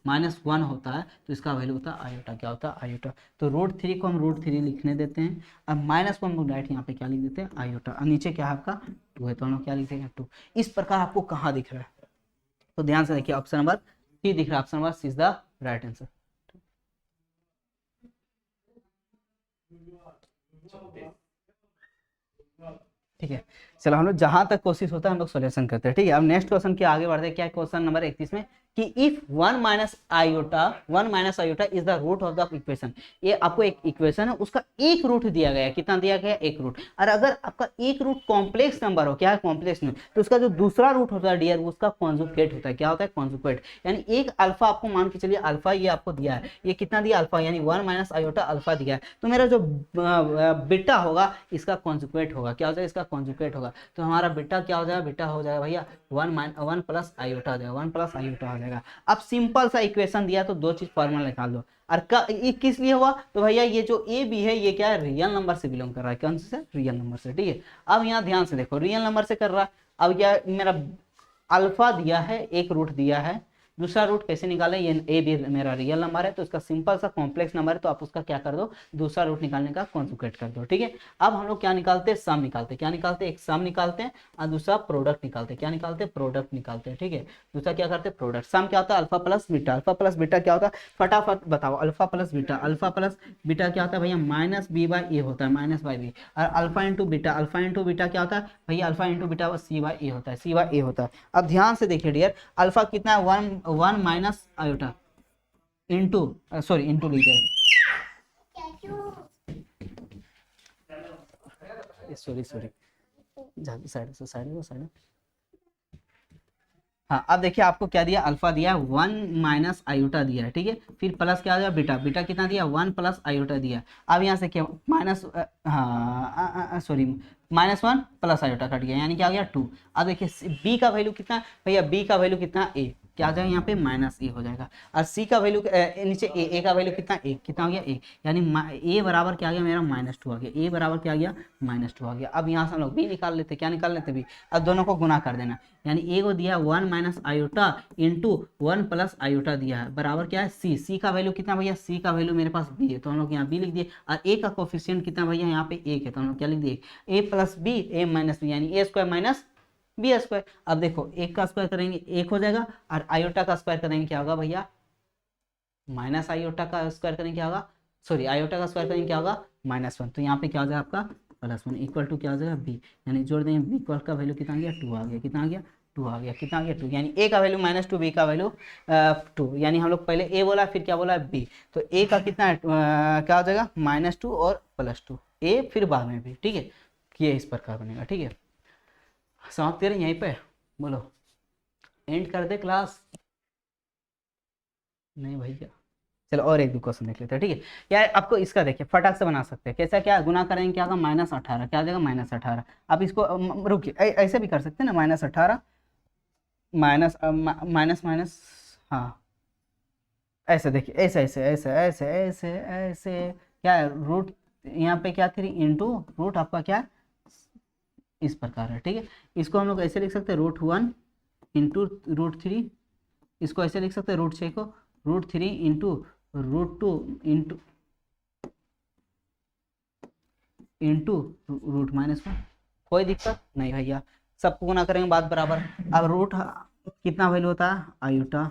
-1 होता है तो इसका वैल्यू होता है आयोटा, क्या होता है आयोटा, तो √3 को हम √3 लिखने देते हैं, अब -1 हम लोग डायरेक्ट यहाँ पे क्या लिख देते हैं आयोटा, और नीचे क्या है आपका 2 है, तो हम लोग क्या लिख देंगे 2। इस प्रकार आपको कहाँ दिख रहा है, तो ध्यान से देखिए ऑप्शन नंबर सी दिख रहा है, option number C is the right answer. ठीक है, चलो हम लोग जहां तक कोशिश होता है हम लोग सॉल्यूशन करते हैं। ठीक है, अब नेक्स्ट क्वेश्चन के आगे बढ़ते हैं। क्या क्वेश्चन नंबर 31 में कि if 1 minus iota is the root of the equation, ये आपको एक इक्वेशन है उसका एक रूट दिया गया है, कितना दिया गया है एक रूट, और अगर आपका एक रूट कॉम्प्लेक्स नंबर हो, क्या है कॉम्प्लेक्स नंबर, तो उसका जो दूसरा रूट होता है डियर उसका कॉन्जुगेट होता है, क्या होता है कॉन्जुगेट, यानी एक अल्फा आपको मान के चलिए अल्फा ये आपको दिया है, ये कितना दिया अल्फा, यानी 1 माइनस आयोटा अल्फा दिया है, तो मेरा जो बीटा होगा इसका कॉन्जुगेट होगा, क्या हो जाएगा इसका कॉन्जुगेट होगा, तो हमारा बीटा क्या हो जाएगा, बीटा हो जाएगा भैया 1 प्लस आयोटा हो जाएगा, 1 प्लस आयोटा हो जाएगा। अब सिंपल सा इक्वेशन दिया तो दो चीज फॉर्मूला निकाल दो, और ये किस लिए हुआ, तो भैया ये जो ए बी है ये क्या है रियल नंबर से बिलोंग कर रहा है, कौन से रियल नंबर से। ठीक है, अब यहाँ ध्यान से देखो रियल नंबर से कर रहा है, अब यह मेरा अल्फा दिया है, एक रूट दिया है, दूसरा रूट कैसे निकाले, ये ए बी मेरा रियल नंबर है तो इसका सिंपल सा कॉम्प्लेक्स नंबर है, तो आप उसका क्या कर दो दूसरा रूट निकालने का कॉन्जुगेट कर दो। ठीक है, अब हम लोग क्या निकालते हैं सम निकालते हैं, क्या निकालते हैं एक सम निकालते हैं और दूसरा प्रोडक्ट निकालते हैं, क्या निकालते हैं प्रोडक्ट निकालते हैं। ठीक है, दूसरा क्या करते हैं प्रोडक्ट। सम क्या होता है alpha plus beta, alpha plus beta क्या होता है फटाफट बताओ, अल्फा प्लस बीटा क्या होता है भैया -b/a होता है, -b, और अल्फा इंटू बीटा क्या होता है भैया अल्फा इंटू बीटा c/a होता है, c/a होता है। अब ध्यान से देखिए डियर, अल्फा कितना है 1 माइनस आयोटा इंटू लिख दे, सॉरी साइड। हाँ, अब देखिए आपको क्या दिया अल्फा दिया 1 माइनस आयोटा दिया है, ठीक है, फिर प्लस क्या दिया बीटा कितना दिया 1 प्लस आयोटा दिया। अब यहाँ से क्या -1 प्लस आयोटा कट गया, यानी क्या हो गया 2। अब देखिए बी का वैल्यू कितना भैया, बी का वैल्यू कितना a, क्या आ जाएगा यहाँ पे माइनस ए हो जाएगा। और सी का वैल्यू नीचे ए का वैल्यू कितना, एक कितना हो गया ए, यानी ए बराबर क्या आ गया मेरा -2 आ गया, ए बराबर क्या आ गया -2 आ गया। अब यहाँ से हम लोग बी निकाल लेते, क्या निकाल लेते बी, अब दोनों को गुना कर देना, यानी ए को दिया 1 minus iota into 1 plus iota दिया है बराबर क्या है सी, सी का वैल्यू कितना भैया, सी का वैल्यू मेरे पास बी है तो हम लोग यहाँ बी लिख दिए, और ए का कोफिशिएंट कितना भैया यहाँ पे 1 है तो हम लोग क्या लिख दिए ए प्लस बी ए माइनस बी, यानी ए स्क्वायर माइनस बी स्क्वायर। अब देखो एक का स्क्वायर करेंगे एक हो जाएगा, और आयोटा का स्क्वायर करेंगे क्या होगा भैया, माइनस आयोटा का स्क्वायर करेंगे क्या होगा, सॉरी आयोटा का स्क्वायर करेंगे क्या होगा -1, तो यहाँ पे क्या हो जाएगा आपका +1 इक्वल टू क्या हो जाएगा बी, यानी जोड़ देंगे बी का वैल्यू कितना आ गया 2 आ गया, कितना आ गया 2 आ गया, कितना आ गया 2, यानी ए का वैल्यू -2 बी का वैल्यू 2, यानी हम लोग पहले ए बोला फिर क्या बोला बी, तो ए का कितना है क्या हो जाएगा -2 और +2 ए फिर बाद में भी, ठीक है, ये इस प्रकार बनेगा, ठीक है। समाप्त करें यहीं पे, बोलो एंड कर दे क्लास, नहीं भैया चलो और एक दो क्वेश्चन देख लेते हैं, ठीक है। यार आपको इसका देखिए फटाक से बना सकते हैं, कैसा क्या गुना करेंगे क्या होगा -18, क्या आ जाएगा -18, अब इसको रुकिए ऐसे भी कर सकते हैं ना, -18 माइनस माइनस माइनस, हाँ ऐसे देखिए ऐसे ऐसे ऐसे ऐसे ऐसे ऐसे क्या है रूट, यहाँ पे क्या 3 इंटू रूट आपका क्या है इस प्रकार है, ठीक है। इसको हम लोग ऐसे लिख सकते हैं √1 इंटू √3, इसको ऐसे लिख सकते हैं √6 को √3 इंटू √2 इंटू √-1, कोई दिक्कत नहीं भैया, सबको गुना करेंगे बात बराबर। अब रूट कितना वैल्यू होता है आयोटा,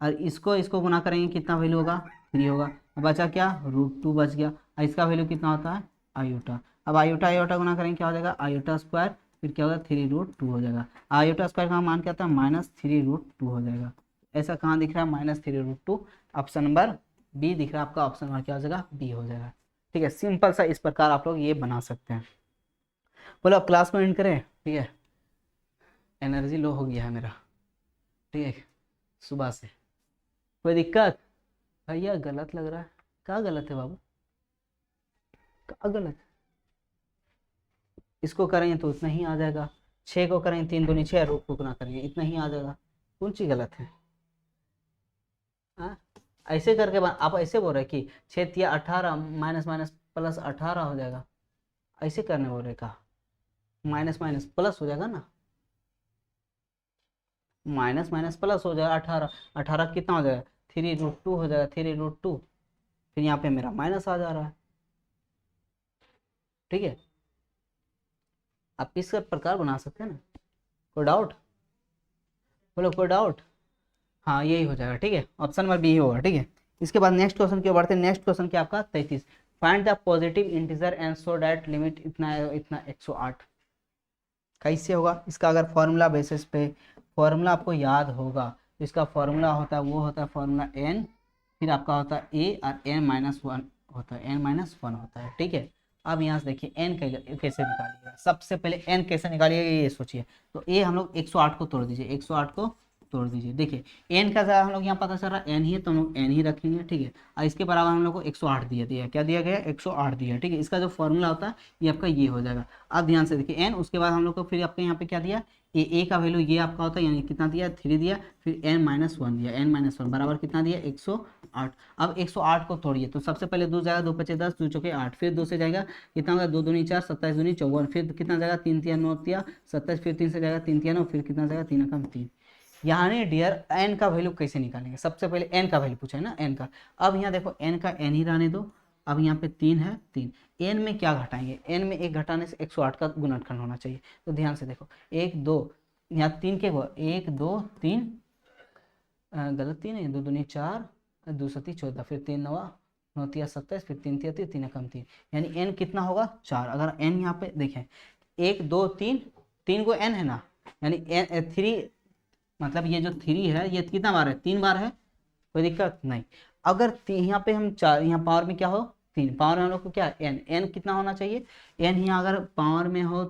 और इसको गुना करेंगे कितना वैल्यू होगा 3 होगा, बचा क्या √2 बच गया, और इसका वैल्यू कितना होता है आयोटा। अब आयोटा आयोटा गुना करेंगे क्या हो जाएगा आयोटा स्क्वायर, फिर क्या होगा 3√2 हो जाएगा, आयोटा स्क्वायर का मान क्या था -3√2 हो जाएगा। ऐसा कहाँ दिख रहा है -3√2, ऑप्शन नंबर बी दिख रहा है आपका, ऑप्शन नंबर क्या हो जाएगा बी हो जाएगा, ठीक है। सिंपल सा इस प्रकार आप लोग ये बना सकते हैं। बोलो अब क्लास को एंड करें, ठीक है, एनर्जी लो हो गया है मेरा, ठीक है, सुबह से कोई दिक्कत भैया, गलत लग रहा है, क्या गलत है बाबू, क्या गलत, इसको करेंगे तो उतना ही आ जाएगा, 6 को करेंगे 3 दूनी 6 रूट को गुना करेंगे इतना ही आ जाएगा, कौन सी गलत है, हाँ ऐसे करके आप ऐसे बोल रहे कि 6 या 18 माइनस माइनस प्लस 18 हो जाएगा, ऐसे करने बोल रहे कहा माइनस माइनस प्लस हो जाएगा ना, माइनस माइनस प्लस हो जाएगा 18, 18 कितना हो जाएगा 3√2 हो जाएगा 3√2, फिर यहाँ पे मेरा माइनस आ जा रहा है, ठीक है। आप इस प्रकार बना सकते हैं ना, कोई डाउट, बोलो कोई डाउट, हाँ यही हो जाएगा, ठीक है, ऑप्शन नंबर बी होगा, ठीक है। इसके बाद नेक्स्ट क्वेश्चन की ओर बढ़ते हैं, नेक्स्ट क्वेश्चन क्या आपका 33, find the positive integer and so that limit इतना है इतना 108, कैसे होगा इसका, अगर फॉर्मूला बेसिस पे, फॉर्मूला आपको याद होगा, इसका फॉर्मूला होता है वो होता है फॉर्मूला n, फिर आपका होता है a और n-1 होता है, n-1 होता है, ठीक है। अब यहाँ से देखिए n कैसे निकालिएगा, सबसे पहले n कैसे निकालिएगा ये सोचिए, तो a हम लोग 108 को तोड़ दीजिए, 108 को तोड़ दीजिए, देखिए n का जगह हम लोग यहाँ पता चल रहा है n ही है तो हम लोग n ही रखेंगे, ठीक है, और इसके बराबर हम लोग को 108 दिया क्या दिया गया 108 दिया, ठीक है। इसका जो फॉर्मूला होता है ये आपका ये हो जाएगा। अब ध्यान से देखिए n, उसके बाद हम लोग को फिर आपके यहाँ पे क्या दिया a का वैल्यू ये आपका होता है, यानी कितना दिया 3 दिया, फिर n-1 दिया, n-1 बराबर कितना दिया 108। अब 108 को तोड़िए, तो सबसे पहले 2 जाएगा 2 5 10 2 चौके 8, फिर 2 से जाएगा कितना होगा 2 दूनी 4 27 दूनी 54, फिर कितना जाएगा 3 3 9 3 27, फिर 3 से जाएगा 3 3 9, फिर कितना जाएगा 3 कम 3। यानी डियर n का वैल्यू कैसे निकालेंगे, सबसे पहले n का वैल्यू पूछा है ना n का, अब यहाँ देखो n का n ही रहने दो, अब यहाँ पे 3 है 3, n में क्या घटाएंगे, n में 1 घटाने से 108 का गुणनखंड होना चाहिए, तो ध्यान से देखो 1 2 यहाँ 3 के 1 2 3 गलत 3 है 2 दूनी 4 2 7 14, फिर 3 9 9 3 27, फिर 3 3 3 कम 3, यानी n कितना होगा 4। अगर n यहाँ पे देखें 1 2 3 3 को n है ना, यानी 3 मतलब ये जो 3 है ये कितना बार है 3 बार है, कोई दिक्कत नहीं। अगर यहाँ पे हम 4 यहाँ पावर में क्या हो 3, पावर में हम लोग को क्या n कितना होना चाहिए, n यहाँ अगर पावर में हो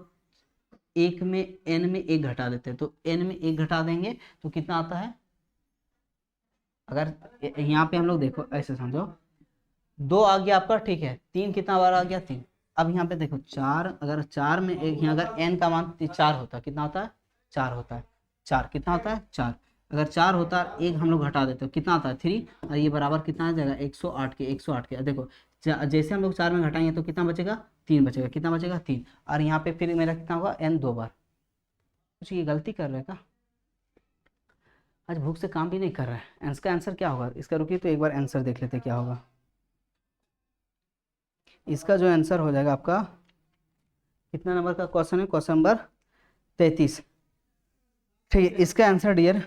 1 में n में 1 घटा देते हैं, तो n में 1 घटा देंगे तो कितना आता है, अगर यहाँ पे हम लोग देखो ऐसे समझो 2 आ गया आपका, ठीक है, 3 कितना बार आ गया 3, अब यहाँ पे देखो 4, अगर 4 में 1 यहाँ अगर n का मान 4 होता है कितना होता है 4 होता है, 4 कितना होता है 4, अगर 4 होता, एक हम लोग घटा देते तो कितना आता है 3, और ये बराबर कितना आ जाएगा 108 के, 108 के। देखो जैसे हम लोग 4 में घटाएंगे तो कितना बचेगा 3 बचेगा, कितना बचेगा 3। और यहाँ पे फिर मेरा कितना होगा n 2 बार। कुछ ये गलती कर रहे हैं क्या? आज भूख से काम भी नहीं कर रहा है। इसका आंसर क्या होगा इसका? रुकिए तो एक बार आंसर देख लेते क्या होगा। इसका जो आंसर हो जाएगा आपका, कितना नंबर का क्वेश्चन है? Question number 33। ठीक है, इसका आंसर डियर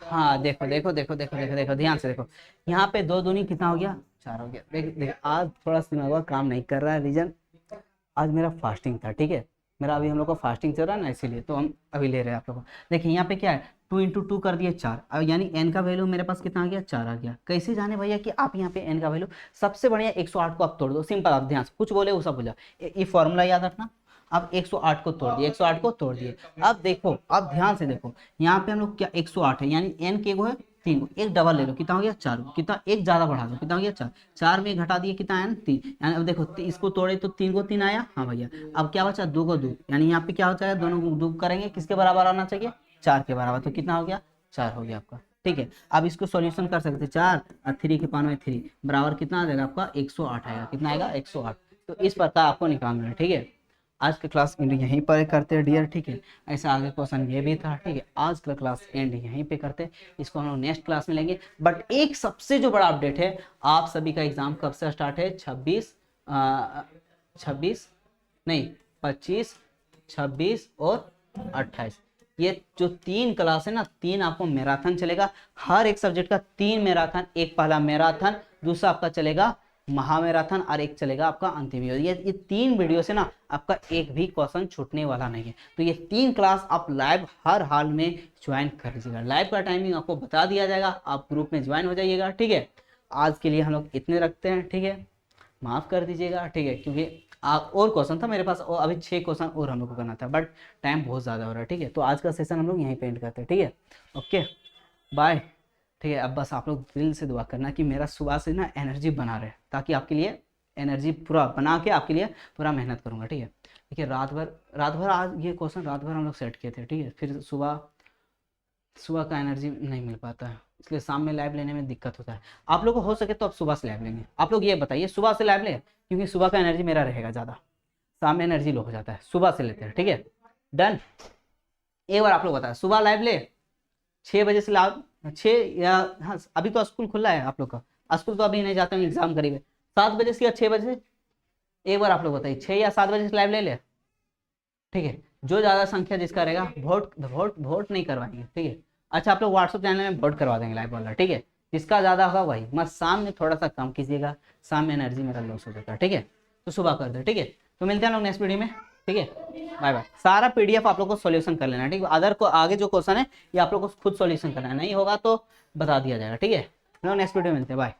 हाँ, देखो देखो देखो देखो देखो देखो ध्यान से देखो, यहाँ पे 2 दूनी कितना हो गया 4 हो गया। देख देख आज थोड़ा सा दिमाग काम नहीं कर रहा है। रीजन आज मेरा फास्टिंग था, ठीक है, मेरा अभी हम लोग को फास्टिंग चल रहा है ना, इसीलिए तो हम अभी ले रहे हैं आप लोग को। देखिए यहाँ पे क्या है 2 इंटू 2 कर दिए 4, अब यानी n का वैल्यू मेरे पास कितना आ गया 4 आ गया। कैसे जाने भैया कि आप यहाँ पे n का वैल्यू? सबसे बढ़िया 108 को आप तोड़ दो, सिंपल। आप ध्यान से कुछ बोले वो सब बोला, ये फॉर्मूला याद रखना। अब 108 को तोड़ दिए, 108 को तोड़ दिए। अब देखो, अब ध्यान से देखो, यहाँ पे हम लोग क्या 108 है, यानी n के वो है 3 को, एक डबल ले लो कितना हो गया 4, कितना एक ज्यादा बढ़ा दो कितना हो गया 4, 4 में घटा दिए कितना n 3, यानी अब देखो इसको तोड़े तो 3 को 3 आया, हाँ भैया। अब क्या बचा 2 को 2, यानी यहाँ पे क्या हो जाएगा दोनों को 2 करेंगे किसके बराबर आना चाहिए 4 के बराबर, तो कितना हो गया 4 हो गया आपका। ठीक है, अब इसको सॉल्यूशन कर सकते हैं 4 और 3 के पान में 3 बराबर कितना आ जाएगा आपका 108 आएगा, कितना आएगा 108। तो इस प्रकार आपको निकालना है। ठीक है, आज का क्लास एंड यहीं पर करते हैं डियर। ठीक है, ऐसा आगे क्वेश्चन ये भी था। ठीक है, आज का क्लास एंड यहीं पे करते हैं, इसको हम लोग नेक्स्ट क्लास में लेंगे। बट एक सबसे जो बड़ा अपडेट है, आप सभी का एग्जाम कब से स्टार्ट है 26 नहीं 25, 26 और 28, ये जो 3 क्लास है ना, 3 आपको मैराथन चलेगा। हर एक सब्जेक्ट का 3 मैराथन, एक पहला मैराथन, दूसरा आपका चलेगा महामैराथन और एक चलेगा आपका अंतिम वीडियो। ये 3 वीडियो से ना आपका एक भी क्वेश्चन छूटने वाला नहीं है। तो ये 3 क्लास आप लाइव हर हाल में ज्वाइन कर लीजिएगा। लाइव का टाइमिंग आपको बता दिया जाएगा, आप ग्रुप में ज्वाइन हो जाइएगा। ठीक है, आज के लिए हम लोग इतने रखते हैं। ठीक है, माफ़ कर दीजिएगा। ठीक है, क्योंकि आप और क्वेश्चन था मेरे पास, और अभी 6 क्वेश्चन और हम लोग को करना था, बट टाइम बहुत ज़्यादा हो रहा है। ठीक है, तो आज का सेशन हम लोग यहीं पे एंड करते हैं। ठीक है, ओके बाय। ठीक है, अब बस आप लोग दिल से दुआ करना कि मेरा सुबह से ना एनर्जी बना रहे, ताकि आपके लिए एनर्जी पूरा बना के आपके लिए पूरा मेहनत करूँगा। ठीक है, देखिए रात भर आज ये क्वेश्चन रात भर हम लोग सेट किए थे। ठीक है, फिर सुबह का एनर्जी नहीं मिल पाता है, इसलिए शाम में लैब लेने में दिक्कत होता है। आप लोग को हो सके तो आप सुबह से लैब लेंगे। आप लोग ये बताइए सुबह से लैब लें, क्योंकि सुबह का एनर्जी मेरा रहेगा ज़्यादा, शाम में एनर्जी लो हो जाता है। सुबह से लेते हैं। ठीक है, डन। एक बार आप लोग बताएं, सुबह लाइव ले 6 बजे से लाइव 6 या हाँ, अभी तो स्कूल खुला है आप लोग का, स्कूल तो अभी नहीं जाते हैं, एग्जाम करीब है। 7 बजे से या 6 बजे से? एक बार आप लोग बताइए 6 या 7 बजे से लाइव ले। ठीक है, जो ज़्यादा संख्या जिसका रहेगा, वोट नहीं करवाएंगे। ठीक है, अच्छा आप लोग व्हाट्सअप चैनल में वोट करवा देंगे लाइव वाला। ठीक है, जिसका ज़्यादा होगा वही, मत शाम में थोड़ा सा कम कीजिएगा, शाम में एनर्जी मेरा लॉस हो जाता है। ठीक है, तो सुबह कर दे। ठीक है, तो मिलते हैं लोग नेक्स्ट वीडियो में। ठीक है, बाय बाय। सारा पीडीएफ आप लोग को सॉल्यूशन कर लेना है। ठीक है, अदर को आगे जो क्वेश्चन है ये आप लोग को खुद सॉल्यूशन करना है, नहीं होगा तो बता दिया जाएगा। ठीक है, नेक्स्ट वीडियो में मिलते हैं, बाय।